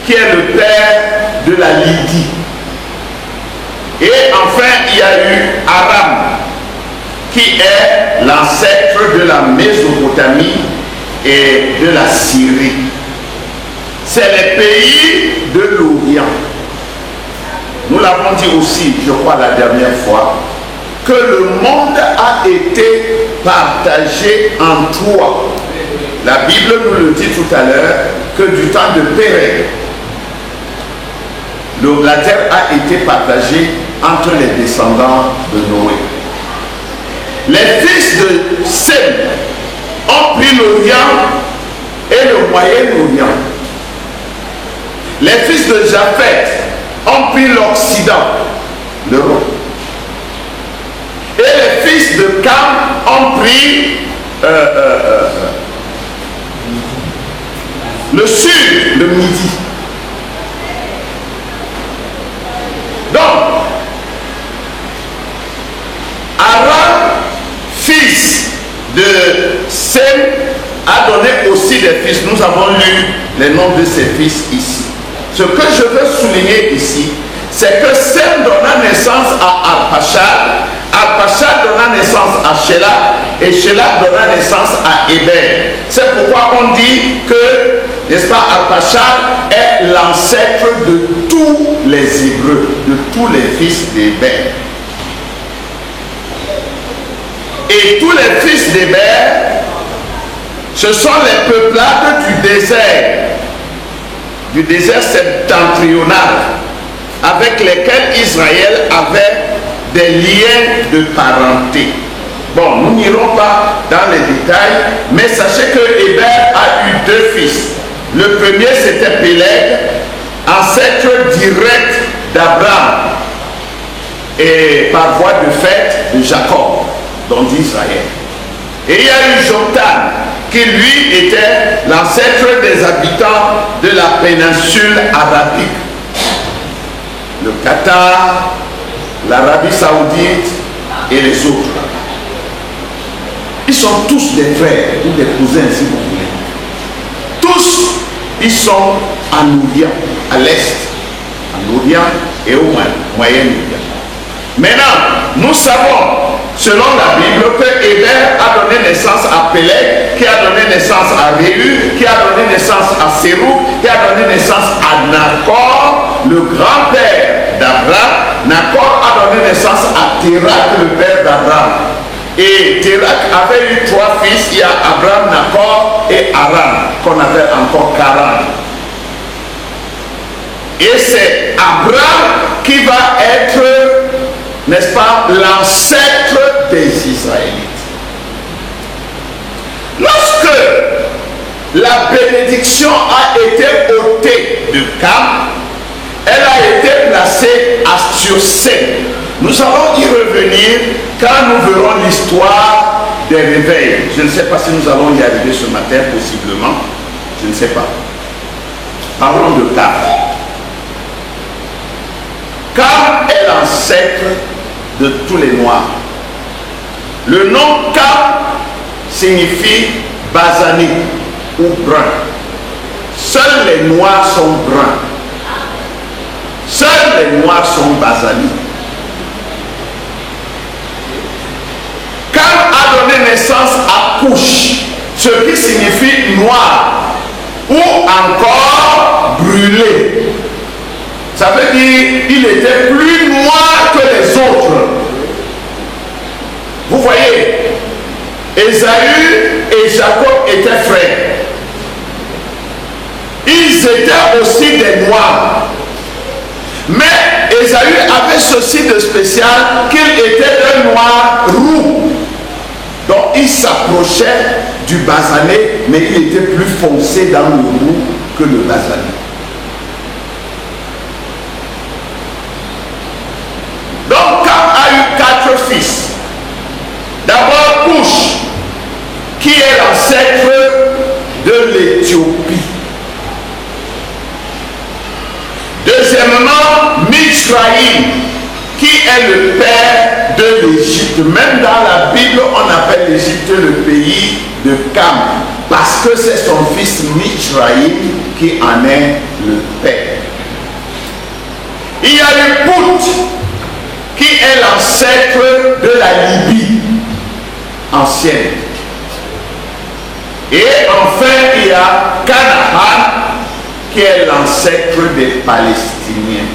qui est le père de la Lydie. Et enfin, il y a eu Aram, qui est l'ancêtre de la Mésopotamie et de la Syrie. C'est les pays de l'Orient. Nous l'avons dit aussi, je crois, la dernière fois, que le monde a été partagé en trois. La Bible nous le dit tout à l'heure que du temps de Pérez, la terre a été partagée entre les descendants de Noé. Les fils de Sem ont pris l'Orient et le Moyen-Orient. Les fils de Japheth ont pris l'Occident, l'Europe. Et les fils de Cam ont pris le sud, le midi. Donc, Aram, fils de Sem, a donné aussi des fils. Nous avons lu les noms de ses fils ici. Ce que je veux souligner ici, c'est que Sem donna naissance à Arpachad, Arpachad donna naissance à Shelah, et Shelah donna naissance à Héber. C'est pourquoi on dit que, n'est-ce pas, Arpachad est l'ancêtre de tous les Hébreux, de tous les fils d'Héber. Et tous les fils d'Héber, ce sont les peuplades du désert septentrional, avec lesquels Israël avait des liens de parenté. Bon, nous n'irons pas dans les détails, mais sachez que Héber a eu deux fils. Le premier, c'était Péleg, ancêtre direct d'Abraham, et par voie de fait de Jacob, donc d'Israël. Et il y a eu Jotam, qui lui était l'ancêtre des habitants de la péninsule arabique. Le Qatar, l'Arabie Saoudite et les autres. Ils sont tous des frères ou des cousins, si vous voulez. Tous, ils sont en Orient, à l'Est, en Orient et au Moyen-Orient. Maintenant, nous savons, selon la Bible, que Héber a donné naissance à Péleg, qui a donné naissance à Réu, qui a donné naissance à Sérou, qui a donné naissance à Nacor, le grand-père d'Abraham. Nacor a donné naissance à Térak, le père d'Abraham. Et Térak avait eu trois fils, il y a Abraham, Nacor et Aram, qu'on appelle encore Karan. Et c'est Abraham qui va être, n'est-ce pas, l'ancêtre des Israélites. Lorsque la bénédiction a été ôtée de Cam, elle a été placée sur Sem. Nous allons y revenir quand nous verrons l'histoire des réveils. Je ne sais pas si nous allons y arriver ce matin, possiblement. Je ne sais pas. Parlons de Cam. Cam est l'ancêtre de tous les Noirs. Le nom Cam signifie basané ou brun. Seuls les Noirs sont bruns. Seuls les Noirs sont basanés. Cam a donné naissance à Couche, ce qui signifie noir ou encore brûlé. Ça veut dire qu'il était plus noir que les autres. Vous voyez, Ésaü et Jacob étaient frères. Ils étaient aussi des noirs. Mais Ésaü avait ceci de spécial qu'il était un noir roux. Donc il s'approchait du basané, mais il était plus foncé dans le roux que le basané. Donc Cam a eu 4 fils. D'abord Couche, qui est l'ancêtre de l'Éthiopie. Deuxièmement, Mitzraïm, qui est le père de l'Égypte. Même dans la Bible, on appelle l'Égypte le pays de Cam, parce que c'est son fils Mitzraïm qui en est le père. Il y a eu Pout, qui est l'ancêtre de la Libye ancienne. Et enfin, il y a Canaan, qui est l'ancêtre des Palestiniens.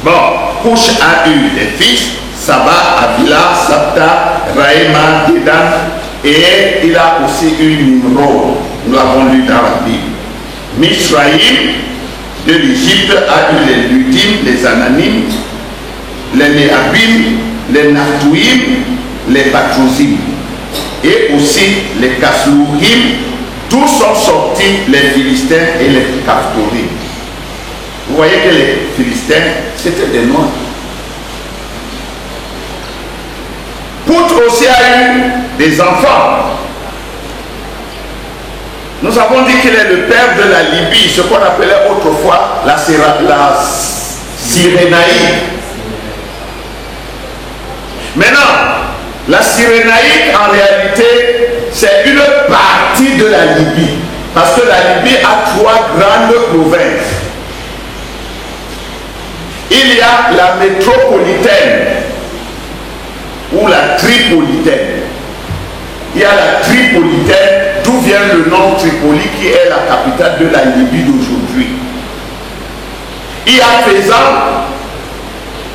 Bon, Cush a eu des fils, Saba, Avila, Sabta, Raïma, Dedan, et il a aussi eu Nimrod. Nous l'avons lu dans la Bible. Mishraïm de l'Égypte a eu les Ludim, les Ananim, les Néabim, les Naftouim, les Patrouzim, et aussi les Kaslouhim. D'où sont sortis les Philistins et les Caphtorim. Vous voyez que les Philistins, c'était des noirs. Poutre aussi a eu des enfants. Nous avons dit qu'il est le père de la Libye, ce qu'on appelait autrefois la Cyrénaïque. Maintenant, la Cyrénaïque, en réalité, c'est une partie de la Libye. Parce que la Libye a 3 grandes provinces. Il y a la métropolitaine ou la tripolitaine. Il y a la tripolitaine, d'où vient le nom Tripoli, qui est la capitale de la Libye d'aujourd'hui. Il y a Fezzan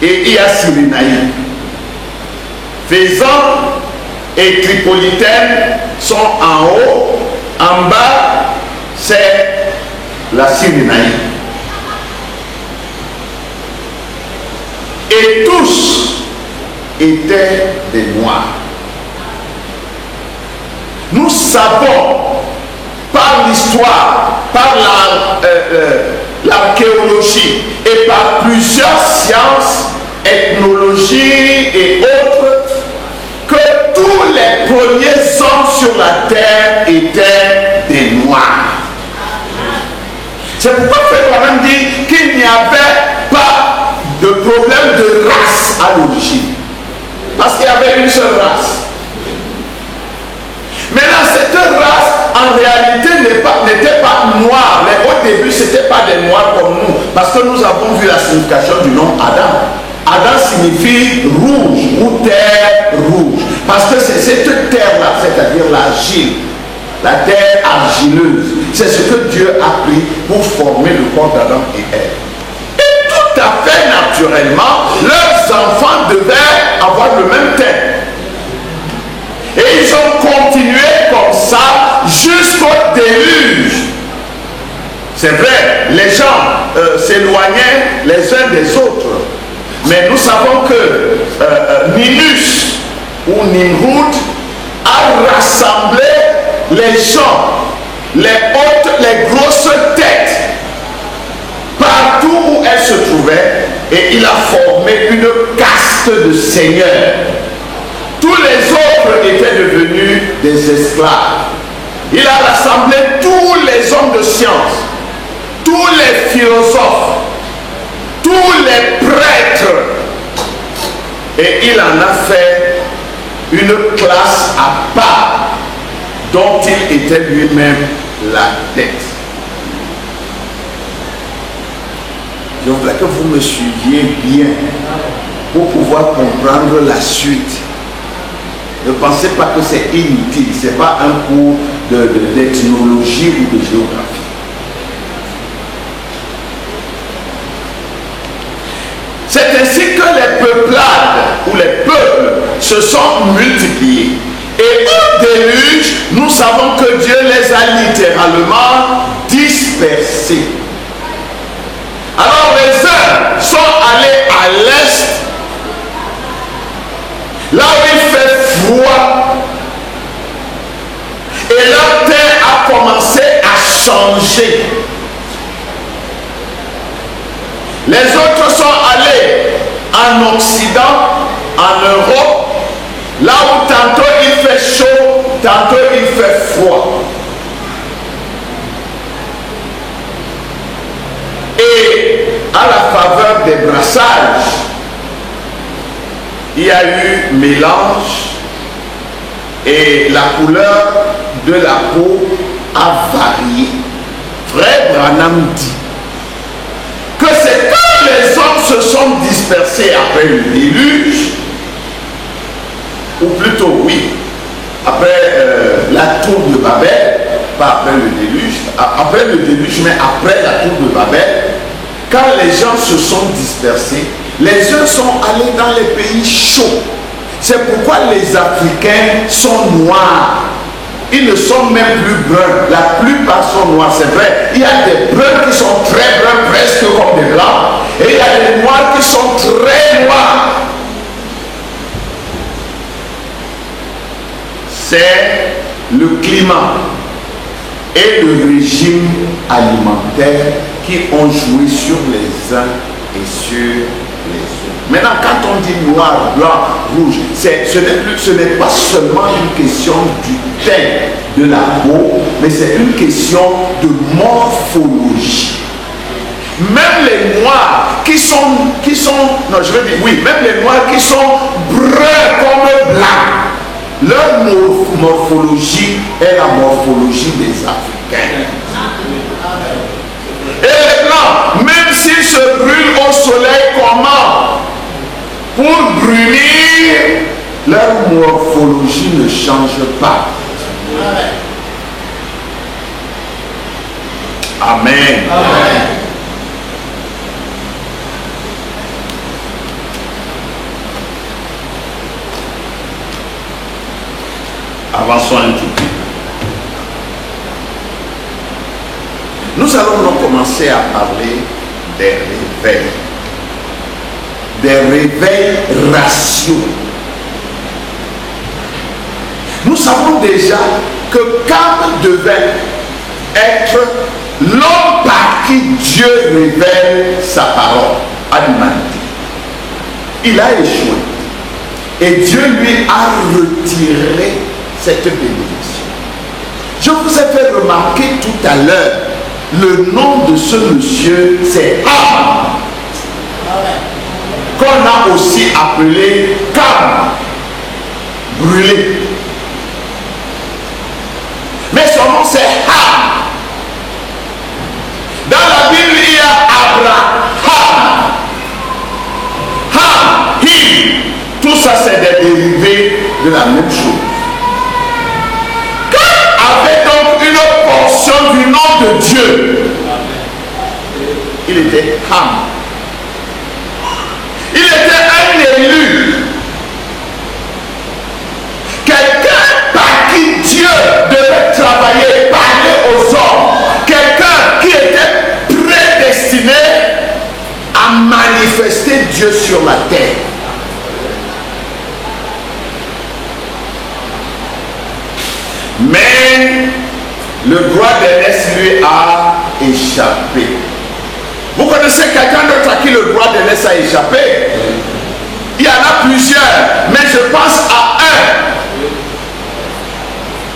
et il y a Cyrénaïque. Fezzan et tripolitaine sont en haut, en bas, c'est la Cyrénaïque. Et tous étaient des Noirs. Nous savons par l'histoire, par l'archéologie et par plusieurs sciences, ethnologie et autres, que tous les premiers hommes sur la terre étaient des Noirs. C'est pourquoi Frère dit qu'il n'y avait pas de problème de race à l'origine. Parce qu'il y avait une seule race. Maintenant, cette race, en réalité, n'était pas noire. Mais au début, ce n'était pas des noirs comme nous. Parce que nous avons vu la signification du nom Adam. Adam signifie rouge ou terre rouge. Parce que c'est cette terre-là, c'est-à-dire l'argile, la terre argileuse. C'est ce que Dieu a pris pour former le corps d'Adam et Ève. Et tout à fait naturellement, leurs enfants devaient avoir le même teint. Et ils ont continué comme ça jusqu'au déluge. C'est vrai, les gens s'éloignaient les uns des autres. Mais nous savons que Ninus ou Nimrod a rassemblé les gens, les hautes, les grosses têtes, partout où elles se trouvaient, et il a formé une caste de seigneurs. Tous les autres étaient devenus des esclaves. Il a rassemblé tous les hommes de science, tous les philosophes, tous les prêtres. Et il en a fait une classe à part dont il était lui-même la tête. Je voudrais que vous me suiviez bien pour pouvoir comprendre la suite. Ne pensez pas que c'est inutile, ce n'est pas un cours d'ethnologie ou de géographie. C'est ainsi que les peuplades ou les peuples se sont multipliés. Et au déluge, nous savons que Dieu les a littéralement dispersés. Alors les uns sont allés à l'est, là où il fait froid, et leur terre a commencé à changer. Les autres sont allés en Occident, en Europe, là où tantôt il fait chaud, tantôt il fait froid. Et à la faveur des brassages, il y a eu mélange et la couleur de la peau a varié. Frère Branham dit que c'est quand les hommes se sont dispersés après le déluge, ou plutôt oui, après la tour de Babel, pas après le déluge, mais après la tour de Babel, quand les gens se sont dispersés, les uns sont allés dans les pays chauds. C'est pourquoi les Africains sont noirs. Ils ne sont même plus bruns. La plupart sont noirs, c'est vrai. Il y a des bruns qui sont très bruns, presque comme des blancs. Et il y a des noirs qui sont très noirs. C'est le climat et le régime alimentaire qui ont joué sur les uns et sur les autres. Maintenant, quand on dit noir, blanc, rouge, ce n'est pas seulement une question du teint de la peau, mais c'est une question de morphologie. Même les noirs qui sont, non, je veux dire, oui, même les noirs qui sont bruns comme blancs, leur morphologie est la morphologie des Africains. Et les blancs, même s'ils se brûlent au soleil, comment? Pour brûler, leur morphologie ne change pas. Amen. Amen. Avançons un tout petit peu. Nous allons donc commencer à parler des réveils. Des réveils raciaux. Nous savons déjà que Cam devait être l'homme par qui Dieu révèle sa parole à l'humanité. Il a échoué. Et Dieu lui a retiré cette bénédiction. Je vous ai fait remarquer tout à l'heure, le nom de ce monsieur, c'est Ham, qu'on a aussi appelé Cam, brûlé. Mais son nom c'est Ham. Dans la Bible, il y a Abraham, Ham, Him. Tout ça, c'est des dérivés de la même chose. Avait donc une portion du nom de Dieu. Il était Ham. Il était un élu. Quelqu'un par qui Dieu devait travailler, parler aux hommes. Quelqu'un qui était prédestiné à manifester Dieu sur la terre. Mais le droit d'aînesse lui a échappé. Vous connaissez quelqu'un d'autre à qui le droit d'aînesse a échappé? Il y en a plusieurs, mais je pense à un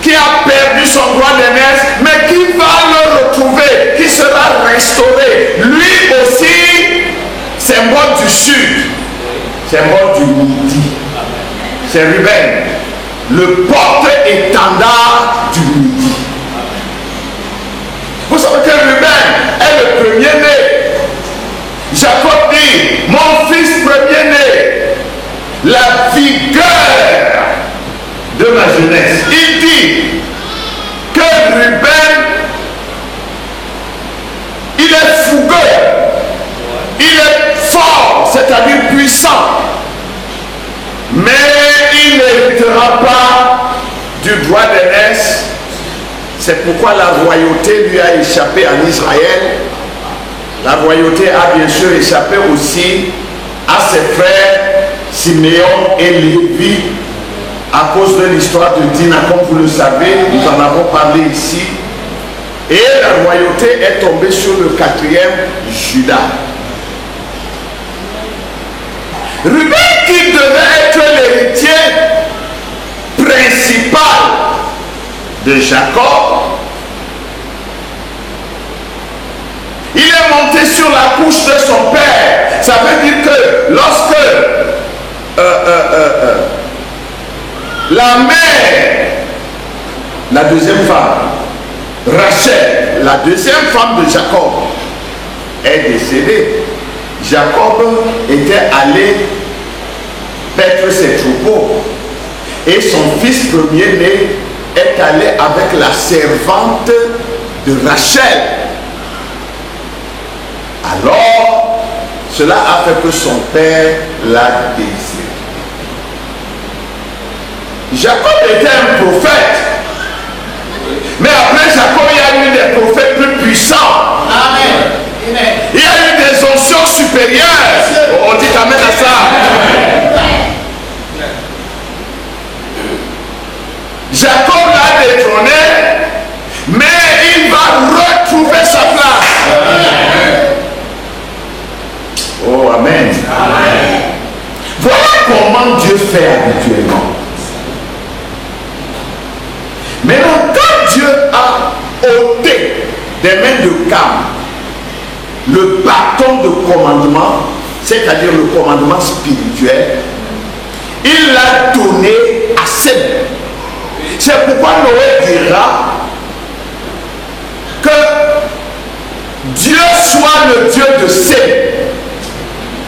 qui a perdu son droit d'aînesse, mais qui va le retrouver, qui sera restauré. Lui aussi, symbole du sud, symbole du midi. C'est Ruben, le porte-étendard du midi. Vous savez que Ruben est le premier-né. Jacob dit, mon fils premier-né, la vigueur de ma jeunesse. Il dit que Ruben, il est fougueux, il est fort, c'est-à-dire puissant, mais il n'héritera pas du droit d'aînesse. C'est pourquoi la royauté lui a échappé en Israël. La royauté a bien sûr échappé aussi à ses frères Siméon et Lévi à cause de l'histoire de Dina, comme vous le savez, nous en avons parlé ici. Et la royauté est tombée sur le 4e Judas. Ruben, qui devait être l'héritier principal de Jacob, il est monté sur la couche de son père. Ça veut dire que lorsque la mère, la deuxième femme, Rachel, la deuxième femme de Jacob, est décédée, Jacob était allé paître ses troupeaux et son fils premier-né est allé avec la servante de Rachel. Alors, Cela a fait que son père l'a désiré. Jacob était un prophète. Mais après Jacob, il y a eu des prophètes plus puissants. Amen. Il y a eu des onctions supérieures. On dit amen à ça. Jacob l'a détrôné, mais il va retrouver sa place. Oh, amen. Amen. Voilà comment Dieu fait habituellement. Maintenant, quand Dieu a ôté des mains de Cam le bâton de commandement, c'est-à-dire le commandement spirituel, il l'a donné à Sem. C'est pourquoi Noé dira que Dieu soit le Dieu de Sem.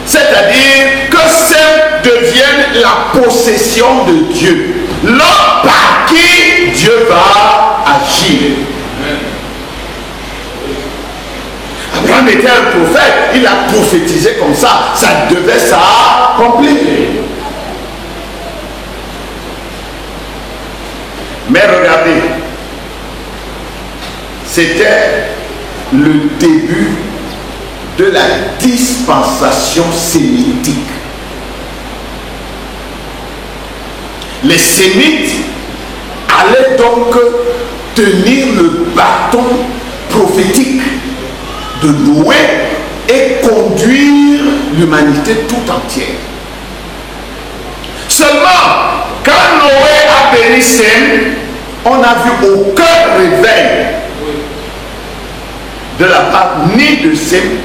C'est-à-dire que Sem devienne la possession de Dieu. L'homme par qui Dieu va agir. Abraham était un prophète, il a prophétisé comme ça devait s'accomplir. Mais regardez, c'était le début de la dispensation sémitique. Les Sémites allaient donc tenir le bâton prophétique de Noé et conduire l'humanité tout entière. Seulement, quand Noé a béni Sem, on n'a vu aucun réveil de la part ni de Sem,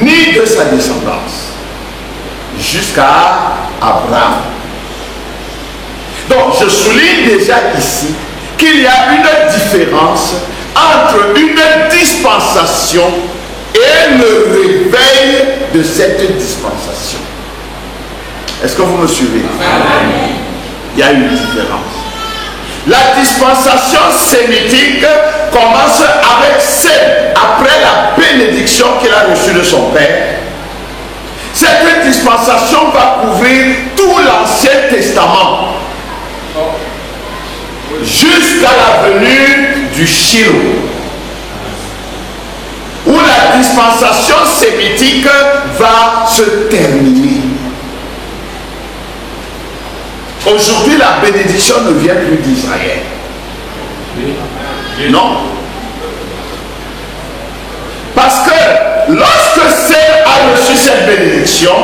ni de sa descendance, jusqu'à Abraham. Donc, je souligne déjà ici qu'il y a une différence entre une dispensation et le réveil de cette dispensation. Est-ce que vous me suivez? Amen. Il y a une différence. La dispensation sémitique commence avec Sem, après la bénédiction qu'il a reçue de son père. Cette dispensation va couvrir tout l'Ancien Testament jusqu'à la venue du Shiloh, où la dispensation sémitique va se terminer. Aujourd'hui, la bénédiction ne vient plus d'Israël. Non. Parce que lorsque Sem a reçu cette bénédiction,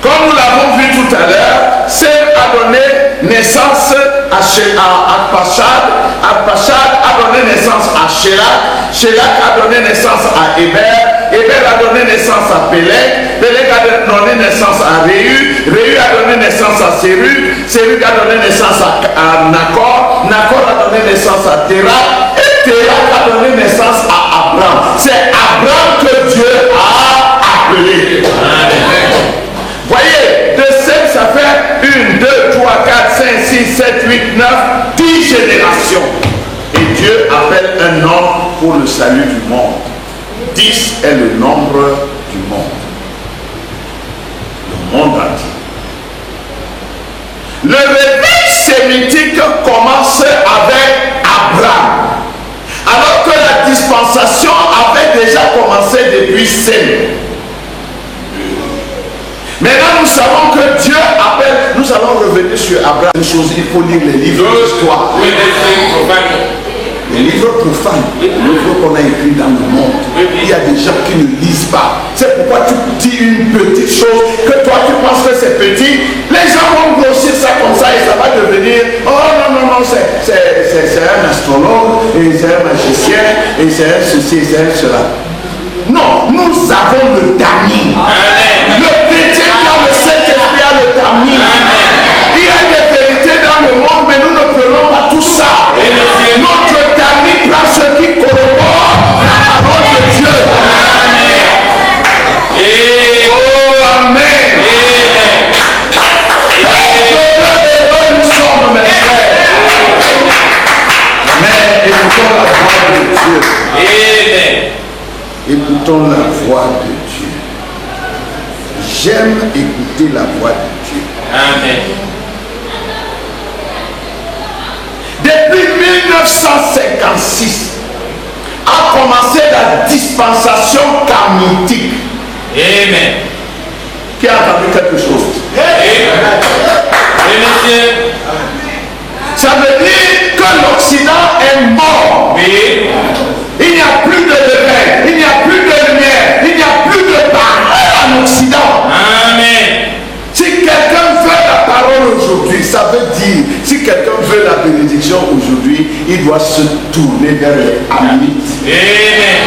comme nous l'avons vu tout à l'heure, Sem a donné naissance à Arpachad. Arpachad a donné naissance à Shélak. Shélak a donné naissance à Héber. Héber a donné naissance à Pélec. Pélec a donné naissance à Réu. Réu a donné naissance à Sérug. Sérug a donné naissance à Nacor. Nacor a donné naissance à Térak. Et Térak a donné naissance à Abraham. C'est Abraham que Dieu a appelé. Amen. Voyez, de Sem, ça fait 1, 2, 3, 4, 5, 6, 7, 8, 9, 10 générations. Et Dieu appelle un homme pour le salut du monde. 10 est le nombre du monde. Le monde entier. Le réveil sémitique commence avec Abraham. Alors que la dispensation avait déjà commencé depuis Sem. Maintenant, nous savons que Dieu appelle. Nous allons revenir sur Abraham. Une chose, il faut lire les livres d'histoire. Les livres profanes, les livres qu'on a écrits dans le monde. Il y a des gens qui ne lisent pas. C'est pourquoi tu dis une petite chose que toi tu penses que c'est petit. Les gens vont grossir ça comme ça et ça va devenir. Oh non, non, non, c'est un astrologue, et c'est un magicien, et c'est un ceci, et c'est un cela. Non, nous avons le tamis. Le chrétien qui a le Saint-Esprit a le tamis. Il y a des vérités dans le monde, mais nous ne prenons pas tout ça. Notre tamis prend ce qui corrobore la parole de Dieu. Oh, amen. Nous sommes mes frères. Mais écoutons la voix de Dieu. Écoutons la voix de Dieu. J'aime écouter la voix de Dieu. Amen. Depuis 1956 a commencé la dispensation karmitique. Amen. Qui a entendu quelque chose? Amen. Ça veut dire que l'Occident est mort. Oui. Il n'y a plus de réveil, il n'y a plus de lumière, il n'y a plus de parole en Occident. Amen. Si quelqu'un veut la parole aujourd'hui, ça veut dire, si quelqu'un veut la bénédiction aujourd'hui, il doit se tourner vers les Hamites. Amen.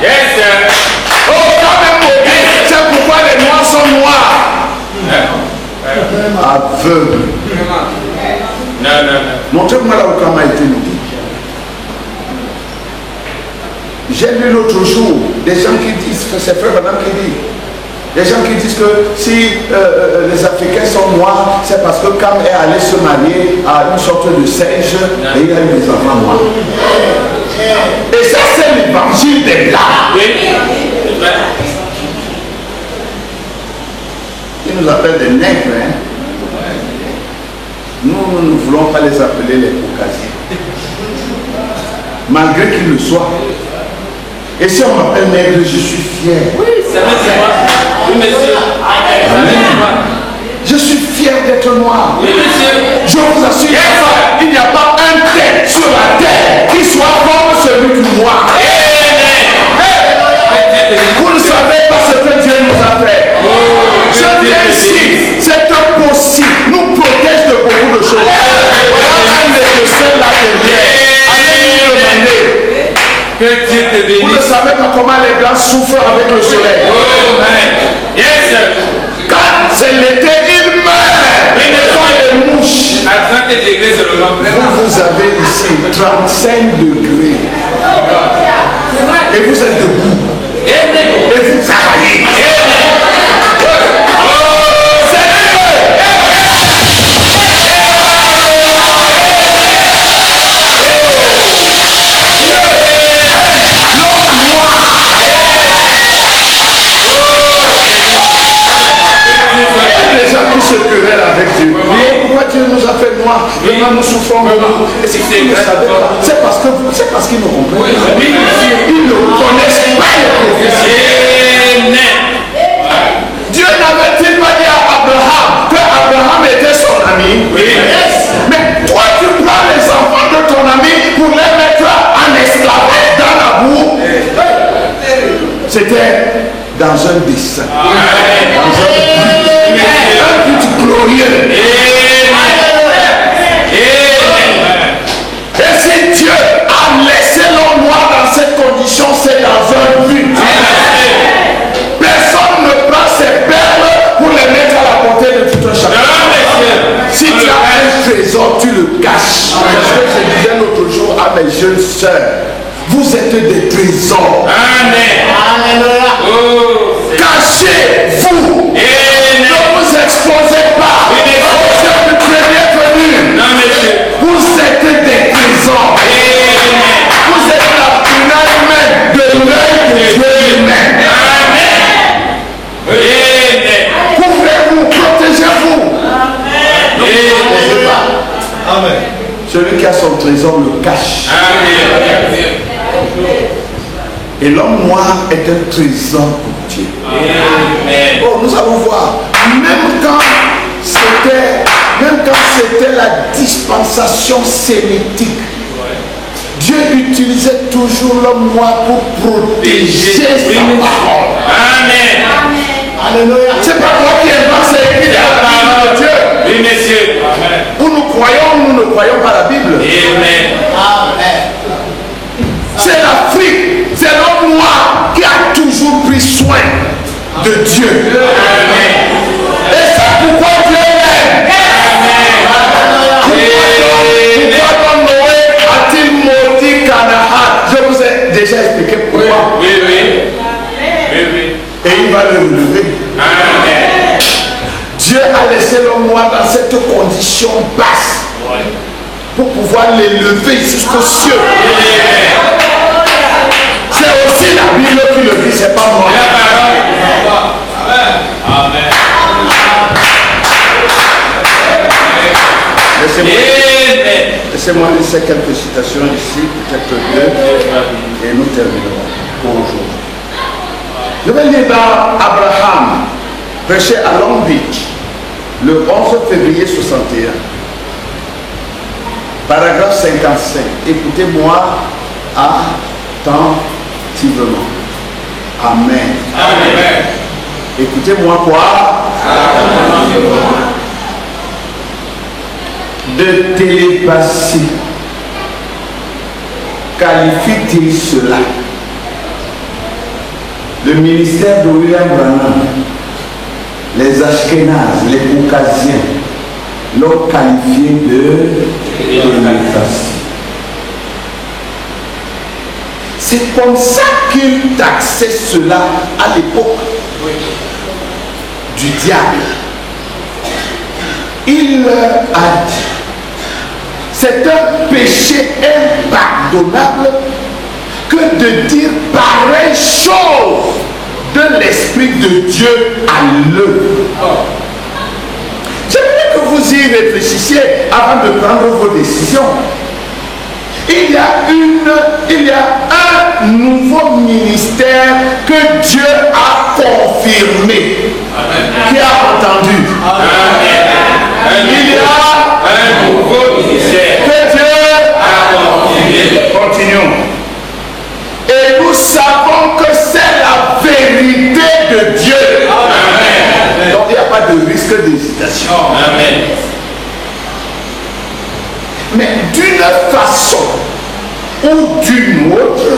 Yes, sir. Oh, quand même, c'est pourquoi les noirs sont noirs. Aveugles. Non, non, non. Montrez-moi là où Kama a été dit. J'ai lu l'autre jour des gens qui disent, c'est frère madame qui dit, des gens qui disent que si les Africains sont noirs, c'est parce que Kam est allé se marier à une sorte de singe et il a eu des enfants noirs. Et ça, c'est l'évangile des larmes. Ils nous appellent des nègres. Hein? Nous ne voulons pas les appeler les caucasiens. Malgré qu'ils le soient. Et si on m'appelle nègre, je suis fier. Oui, ça veut dire quoi? Oui, monsieur. Amen. Je suis fier d'être noir. Oui, monsieur. Je vous assure, il n'y a pas un tête sur la terre qui soit comme celui du noir. Vous ne savez pas ce que Dieu nous a fait. Je viens ici, c'est impossible. Nous protège de beaucoup de choses. Quand un médecin là derrière, allez lui demander. Que Dieu te bénisse. Vous ne savez pas comment les blancs souffrent avec le soleil. Oh, amen. Yes, sir. Quand c'est l'été, ils meurent. Ils ne font des mouches. À 30 degrés seulement. Vous avez ici 35 degrés. Et vous êtes debout. Et vous travaillez. Se querelle avec Dieu. Pourquoi Dieu nous a fait noirs? Vraiment nous souffrons. Et si vous ne savez pas, c'est parce qu'ils nous comprennent. Ils ne connaissent pas les prophéties. Dieu n'avait-il pas dit à Abraham que Abraham était son ami? Mais toi tu prends les enfants de ton ami pour les mettre en esclavage dans la boue. C'était dans un dessein. Dans un but glorieux. Et si Dieu a laissé l'homme noir dans cette condition, c'est dans un but. Personne ne prend ses perles pour les mettre à la portée de tout un chacun. Si tu as un trésor, tu le caches. C'est ce que je disais l'autre jour à mes jeunes soeurs. Vous êtes des trésors. Amen. Cachez-vous. Ne vous exposez pas. Vous êtes bienvenus. Vous êtes des trésors. Vous êtes la finale humaine de l'œil de Dieu humain. Couvrez-vous, protégez-vous. Amen. Celui qui a son trésor le cache. Et l'homme noir est un trésor pour Dieu. Oh, nous allons voir. Même quand c'était la dispensation sémitique, Dieu utilisait toujours l'homme noir pour protéger sa parole. Amen. Alléluia. C'est pas moi qui invente, c'est écrit dans la parole de Dieu. Oui, messieurs. Ou nous croyons ou nous ne croyons pas la Bible. Amen. C'est l'Afrique, c'est l'homme noir qui a toujours pris soin de Dieu. Amen. Et c'est pourquoi Dieu l'aime. Pourquoi Noé a-t-il maudit Canaan? Je vous ai déjà expliqué pourquoi. Oui. Et il va le relever. Amen. Dieu a laissé l'homme noir dans cette condition basse pour pouvoir l'élever jusqu'aux cieux. C'est aussi la Bible qui le dit, c'est pas moi. Laissez-moi laisser quelques citations ici, peut-être deux, et nous terminerons pour aujourd'hui. Je vais lire dans Abraham, prêché à Long Beach, le 11 février 61, paragraphe 55. Écoutez-moi attentivement. Amen. Amen. Écoutez-moi quoi? De télépathie. Qualifie-t-il cela? Le ministère de William Branham, les Ashkénazes, les Caucasiens, l'ont qualifié de télépathie. C'est comme ça qu'il taxait cela à l'époque du diable. Il leur a dit, c'est un péché impardonnable que de dire pareille chose de l'Esprit de Dieu à l'œuvre. J'aimerais que vous y réfléchissiez avant de prendre vos décisions. Il y a un nouveau ministère que Dieu a confirmé. Amen. Qui a entendu? Amen. Il y a un nouveau ministère que Dieu a confirmé. Continuons. Et nous savons que c'est la vérité de Dieu. Amen. Donc il n'y a pas de risque d'hésitation. Amen. Mais d'une façon ou d'une autre,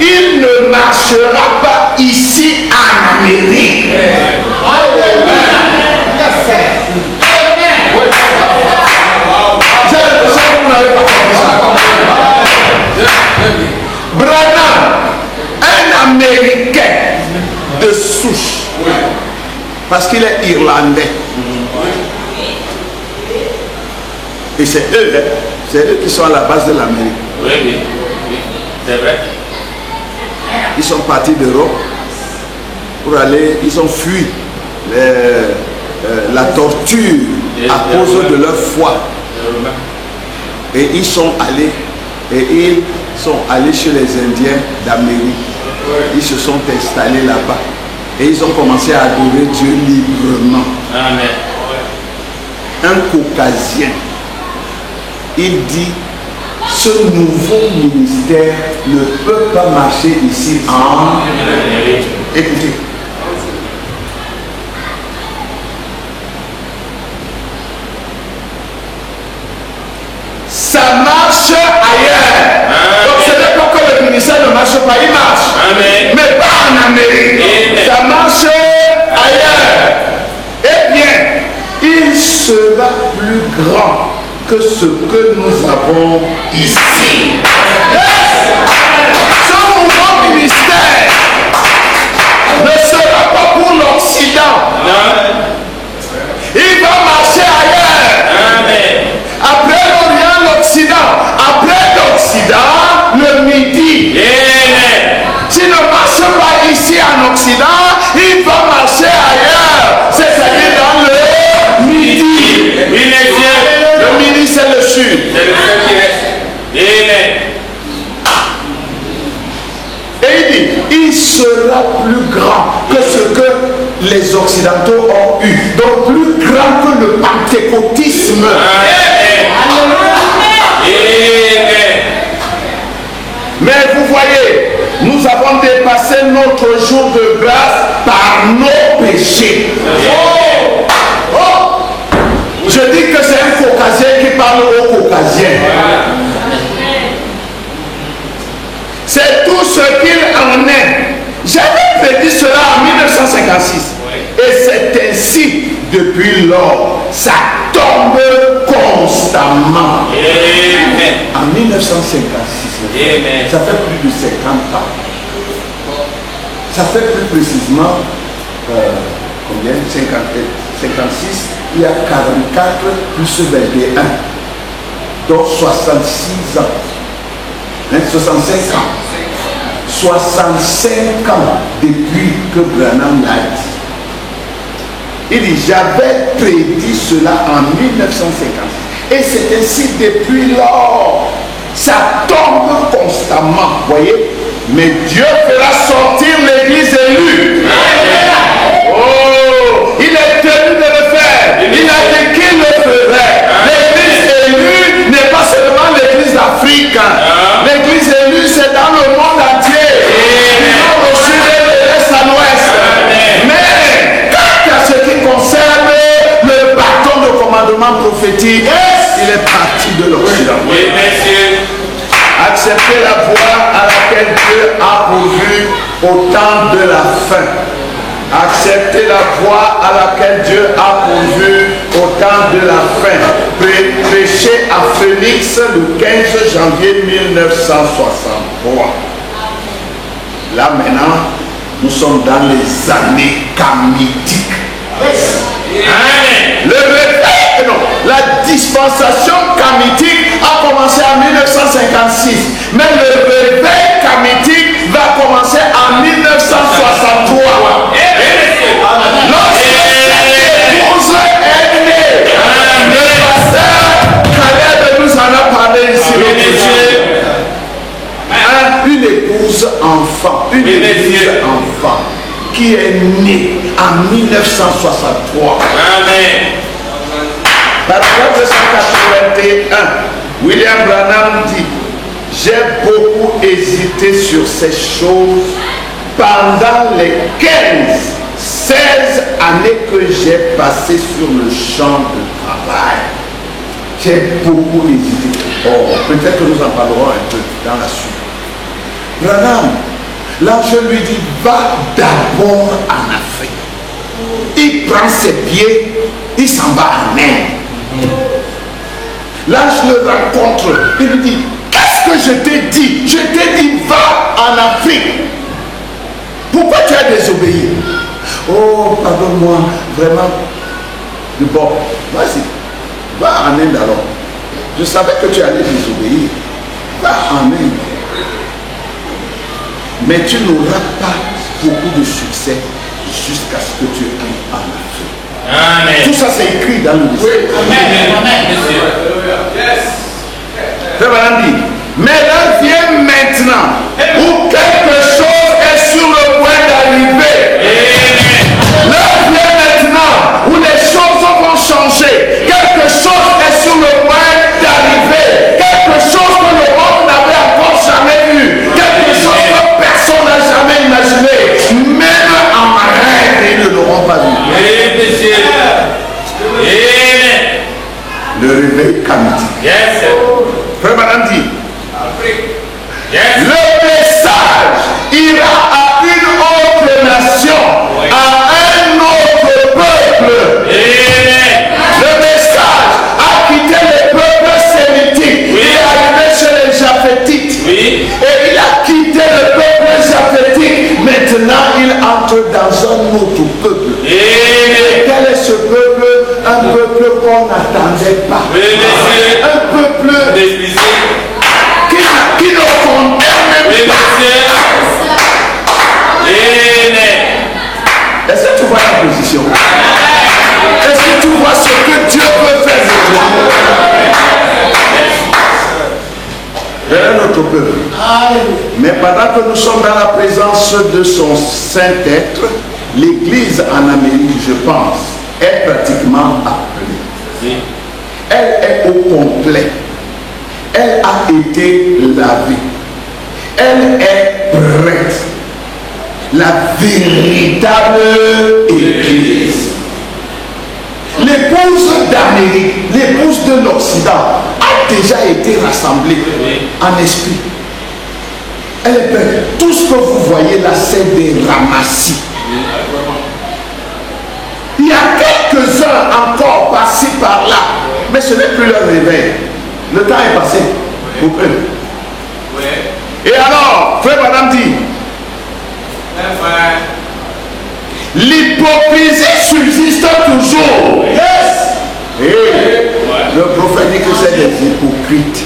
il ne marchera pas ici en Amérique. J'ai l'impression que vous n'avez pas compris ça. Branham, un Américain de souche, parce qu'il est irlandais. Et c'est eux qui sont à la base de l'Amérique. Oui, c'est vrai. Ils sont partis d'Europe pour aller, ils ont fui la torture à cause de leur foi. Et ils sont allés chez les Indiens d'Amérique. Ils se sont installés là-bas. Et ils ont commencé à adorer Dieu librement. Amen. Un Caucasien. Il dit, ce nouveau ministère ne peut pas marcher ici en... Écoutez. Ça marche ailleurs. Donc ce n'est pas que le ministère ne marche pas, il marche. Amen. Mais pas en Amérique. Amen. Ça marche ailleurs. Eh bien, il sera plus grand que ce que nous avons ici. Ce nouveau ministère ne sera pas pour l'Occident. Il va marcher ailleurs. Amen. Après l'Orient, l'Occident. Après l'Occident, le Midi. Amen. S'il ne marche pas ici en Occident, il va marcher ailleurs. C'est-à-dire dans le Midi. Le Midi, c'est le Sud. C'est le Sud qui reste. Amen. Et il dit, il sera plus grand que ce que les Occidentaux ont eu. Donc plus grand que le pentecôtisme. Amen. Mais vous voyez, nous avons dépassé notre jour de grâce par nos péchés. Je dis que c'est un Caucasien qui parle aux Caucasiens. C'est tout ce qu'il en est. J'avais prédit cela en 1956. Et c'est ainsi depuis lors. Ça tombe constamment. Amen. En 1956. Amen. Ça fait plus de 50 ans. Ça fait plus précisément combien? 56. Il y a 44 plus 21. Donc 66 ans. 65 ans. 65 ans depuis que Branham l'a dit. Il dit, j'avais prédit cela en 1956. Et c'est ainsi depuis lors. Ça tombe constamment, voyez. Mais Dieu fera sortir l'église élue. Oh, il est tenu de le faire. Il a dit qu'il le ferait. L'église élue n'est pas seulement l'église d'Afrique. L'église élue, c'est dans le monde entier. Au sud et de l'est à l'ouest. Mais quant à ce qui concerne le bâton de commandement prophétique, il est parti de l'Occident. Oui, messieurs. Acceptez la voie à laquelle Dieu a pourvu au temps de la fin. Acceptez la voie à laquelle Dieu a pourvu au temps de la fin. Prêché à Phoenix le 15 janvier 1963. Là maintenant, nous sommes dans les années kamitiques. Le réveil, non, la dispensation kamitique a commencé en 1956, mais le réveil kamitique va commencer en 1963. Lorsque l'épouse est née, le pasteur Caleb nous en a parlé ici. Une épouse enfant, une épouse enfant qui est née en 1963. Amen. Paragraphe 281, William Branham dit: j'ai beaucoup hésité sur ces choses pendant les 16 années que j'ai passées sur le champ de travail. J'ai beaucoup hésité. Oh, peut-être que nous en parlerons un peu dans la suite. Branham, l'ange lui dit: va d'abord en Afrique. Il prend ses pieds, il s'en va en Inde. L'ange le rencontre, il lui dit: qu'est-ce que je t'ai dit? Je t'ai dit va en Afrique. Pourquoi tu as désobéi? Oh, pardonne-moi, vraiment. Bon, vas-y, va en Inde alors. Je savais que tu allais désobéir. Va en Inde. Mais tu n'auras pas beaucoup de succès jusqu'à ce que tu ailles en Afrique. Amen. Tout ça c'est écrit dans le livre. Frère Madame dit, mais l'heure vient maintenant où quelque chose est sur le point d'arriver. L'heure vient maintenant où les choses vont changer. Quelque chose est sur le point d'arriver. Quelque chose que le monde n'avait encore jamais vu. Quelque chose que personne n'a jamais imaginé. Même en rêve, ils ne l'auront pas vu. Le réveil kamitique. Yes. Frère Madame dit, Yes. le message ira à une autre nation, à un autre peuple. Le message a quitté les peuples sémitiques. Il est arrivé chez les Japhétites. Et il a quitté le peuple japhétique. Maintenant, il entre dans un autre peuple. Et quel est ce peuple? Un peuple qu'on n'attendait pas. Un peuple qui ne condamne même pas. Est-ce que tu vois la position? Est-ce que tu vois ce que Dieu peut faire de toi? Vers un autre peuple. Mais pendant que nous sommes dans la présence de son Saint-Être, l'Église en Amérique, je pense, est pratiquement appelée. Elle est au complet. Elle a été lavée. Elle est prête. La véritable Église. L'épouse d'Amérique, l'épouse de l'Occident, a déjà été rassemblée en esprit. Elle est prête. Tout ce que vous voyez là, c'est des ramassis. Il y a quelques-uns encore passés par là, mais ce n'est plus leur réveil. Le temps est passé pour eux. Et alors, frère Madame dit, l'hypocrisie subsiste toujours. Et le prophète dit que c'est des hypocrites.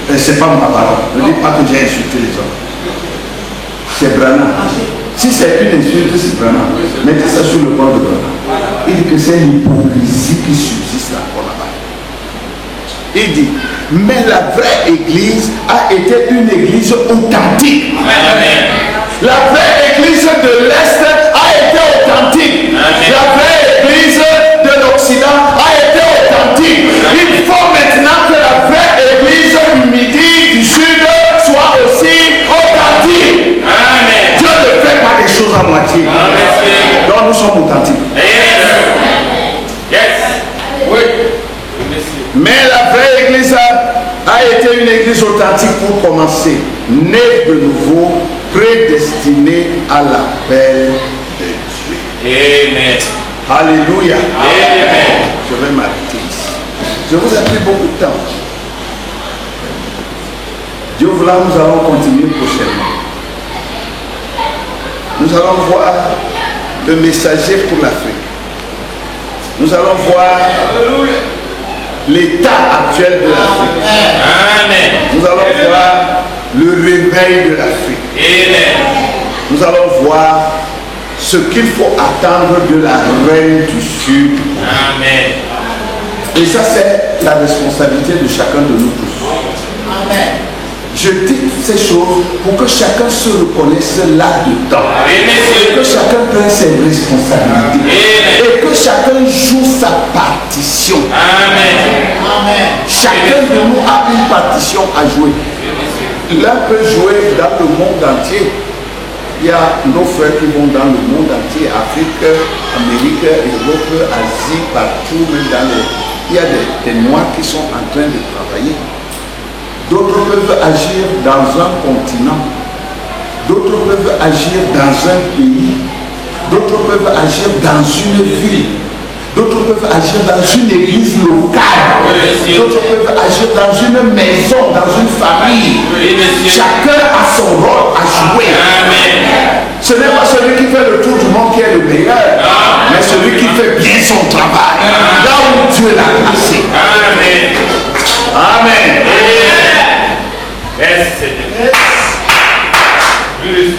Et c'est pas ma parole. Ne dis pas que j'ai insulté les hommes. C'est Branham. Si c'est une insulte, c'est Branham. Mettez ça sur le bord de Branham. Il dit que c'est l'hypocrisie qui subsiste encore là-bas. Il dit, mais la vraie église a été une église authentique. Amen. La vraie église de l'Est a été authentique. Amen. La vraie église de l'Occident a été authentique. Il faut maintenant que la vraie église du Midi, du Sud soit aussi authentique. Amen. Dieu ne fait pas des choses à moitié. Amen. Donc nous sommes authentiques. Yes. Oui. Mais la vraie église a été une église authentique pour commencer, née de nouveau, prédestinée à l'appel de Dieu. Amen. Alléluia. Amen. Je vais m'arrêter ici. Je vous ai pris beaucoup de temps. Dieu voulant, nous allons continuer prochainement. Nous allons voir le messager pour l'Afrique. Nous allons voir l'état actuel de l'Afrique. Amen. Nous allons voir le réveil de l'Afrique. Amen. Nous allons voir ce qu'il faut attendre de la reine du Sud. Amen. Et ça, c'est la responsabilité de chacun de nous tous. Amen. Je dis ces choses pour que chacun se reconnaisse là-dedans. Et que chacun prenne ses responsabilités. Et que chacun joue sa partition. Amen. Amen. Chacun de nous a une partition à jouer. L'un peut jouer dans le monde entier. Il y a nos frères qui vont dans le monde entier, Afrique, Amérique, Europe, Asie, partout, même dans les... Il y a des Noirs qui sont en train de travailler. D'autres peuvent agir dans un continent. D'autres peuvent agir dans un pays. D'autres peuvent agir dans une ville. D'autres peuvent agir dans une église locale. D'autres peuvent agir dans une maison, dans une famille. Chacun a son rôle à jouer. Ce n'est pas celui qui fait le tour du monde qui est le meilleur, mais celui qui fait bien son travail. Là où Dieu l'a placé. Amen. Amen. Yes, Seigneur. Plus.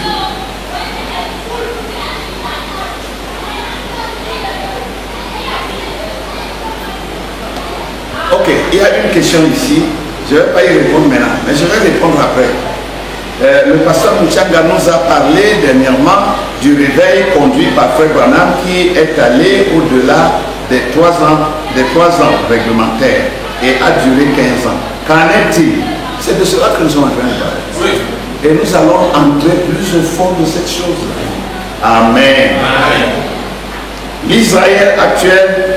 Ok, il y a une question ici. Je ne vais pas y répondre maintenant, mais je vais répondre après. Le pasteur Mouchanga nous a parlé dernièrement du réveil conduit par Frère Branham qui est allé au-delà des 3 ans réglementaires et a duré 15 ans. Qu'en est-il? C'est de cela que nous sommes en train de parler. Oui. Et nous allons entrer plus au fond de cette chose-là. Amen. L'Israël actuel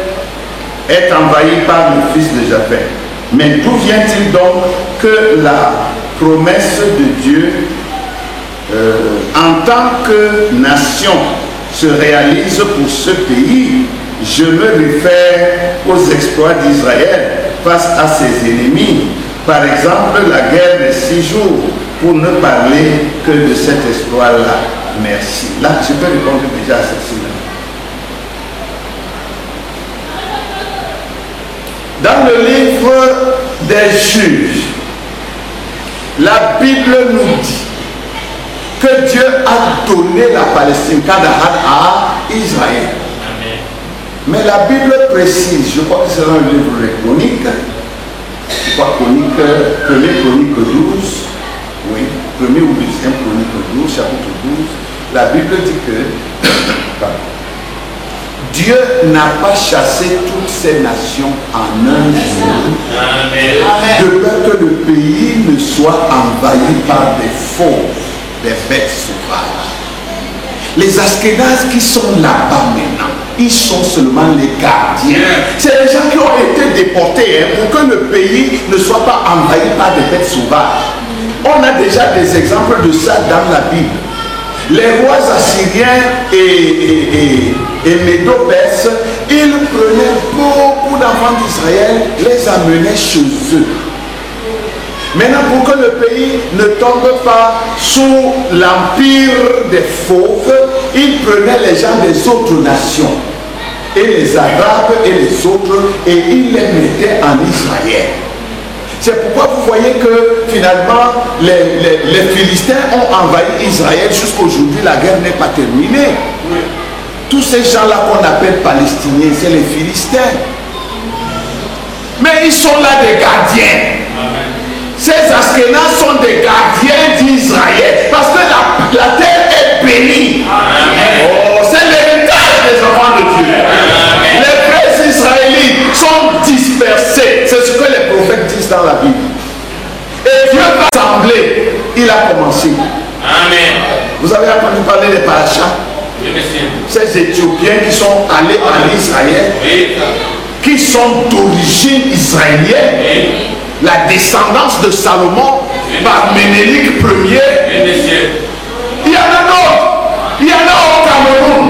est envahi par le fils de Japheth. Mais d'où vient-il donc que la promesse de Dieu en tant que nation se réalise pour ce pays? Je me réfère aux exploits d'Israël face à ses ennemis. Par exemple, la guerre des 6 jours, pour ne parler que de cet exploit-là. Merci. Là, je peux répondre déjà à ceci-là. Dans le livre des Juges, la Bible nous dit que Dieu a donné la Palestine, Canaan, à Israël. Amen. Mais la Bible précise, je crois que c'est dans le livre des Chroniques, je crois Chronique, 1er Chronique 12, oui, 1er ou 2e Chronique 12, chapitre 12, la Bible dit que Dieu n'a pas chassé toutes ces nations en un jour, Amen. de peur que le pays ne soit envahi par des fauves, des bêtes sauvages. Les Askénazes qui sont là-bas maintenant, ils sont seulement les gardiens. C'est les gens qui ont été déportés pour que le pays ne soit pas envahi par des bêtes sauvages. On a déjà des exemples de ça dans la Bible. Les rois assyriens et Médo-Perses, ils prenaient beaucoup d'enfants d'Israël, les amenaient chez eux. Maintenant, pour que le pays ne tombe pas sous l'empire des fauves, ils prenaient les gens des autres nations, et les Arabes et les autres, et ils les mettaient en Israël. C'est pourquoi vous voyez que finalement les Philistins ont envahi Israël. Jusqu'aujourd'hui, la guerre n'est pas terminée. Tous ces gens-là qu'on appelle Palestiniens, c'est les Philistins. Mais ils sont là des gardiens. Ces Ashkénazes sont des gardiens d'Israël. Parce que la terre est bénie. Oh, c'est l'héritage des enfants de Dieu. Les frères israélites sont dispersés. C'est ce que les prophètes disent dans la Bible. Et Dieu va assembler. Il a commencé. Amen. Vous avez entendu parler des parachas? Ces Éthiopiens qui sont allés en Israël, qui sont d'origine israélienne, la descendance de Salomon par Ménélique Ier. Il y en a d'autres. Il y en a au Cameroun,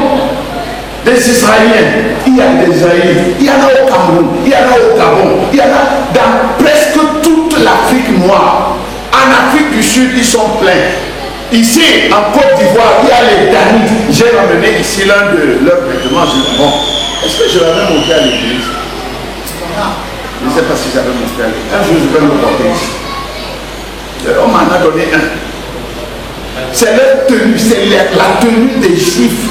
des Israéliens. Il y a des Israéliens. Il y en a au Cameroun. Il y en a au Gabon. Il y en a dans presque toute l'Afrique noire. En Afrique du Sud, ils sont pleins. Ici, en Côte d'Ivoire, il y a les Danites. J'ai ramené ici l'un de leurs vêtements. Je dis, bon, est-ce que je l'avais montré à l'église? Je ne sais pas si j'avais montré à l'église. Un jour, je vais le porter ici. On m'en a donné un. C'est leur tenue, c'est la tenue des Juifs.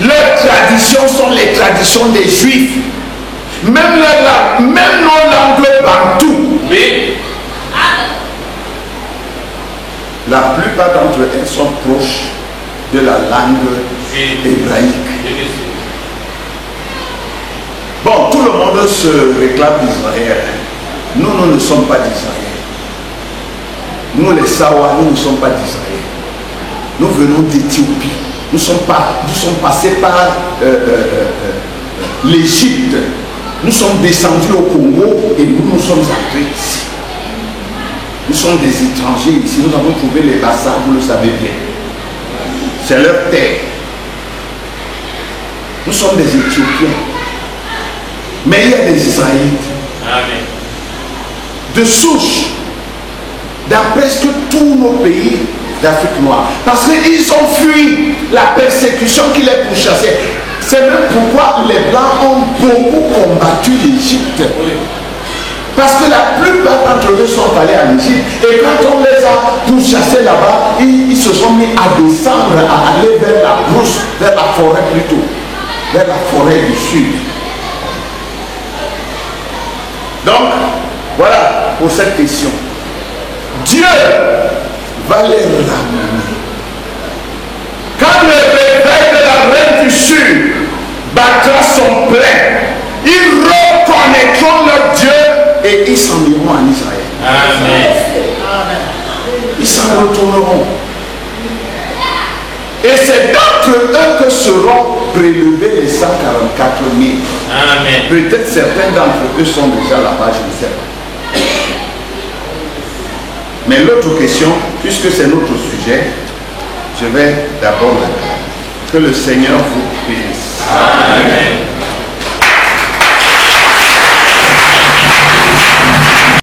Leurs traditions sont les traditions des Juifs. Même nos langues bantou. Oui. La plupart d'entre elles sont proches de la langue hébraïque. Bon, tout le monde se réclame d'Israël. Nous ne sommes pas d'Israël. Nous les Sawa, nous ne sommes pas d'Israël. Nous venons d'Éthiopie. Nous sommes passés par l'Égypte. Nous sommes descendus au Congo et nous sommes entrés ici. Nous sommes des étrangers ici. Nous avons trouvé les bassins, vous le savez bien. C'est leur terre. Nous sommes des Éthiopiens. Mais il y a des Israélites. Amen. De souche. Dans presque tous nos pays d'Afrique noire. Parce qu'ils ont fui la persécution qui les pourchassait. C'est même pourquoi les Blancs ont beaucoup combattu l'Égypte. Parce que la plupart d'entre eux sont allés en Égypte. Et quand on les a pourchassés là-bas, ils se sont mis à descendre, à aller vers la brousse, vers la forêt plutôt. Vers la forêt du sud. Donc, voilà pour cette question. Dieu va les ramener. Quand le réveil de la reine du sud battra son plein, ils reconnaîtront leur Dieu et ils s'en iront en Israël. Amen. Ils s'en retourneront. Et c'est d'entre eux que seront prélevés les 144 000. Amen. Peut-être certains d'entre eux sont déjà là-bas, je ne sais pas. Mais l'autre question, puisque c'est notre sujet, je vais d'abord que le Seigneur vous bénisse. Amen.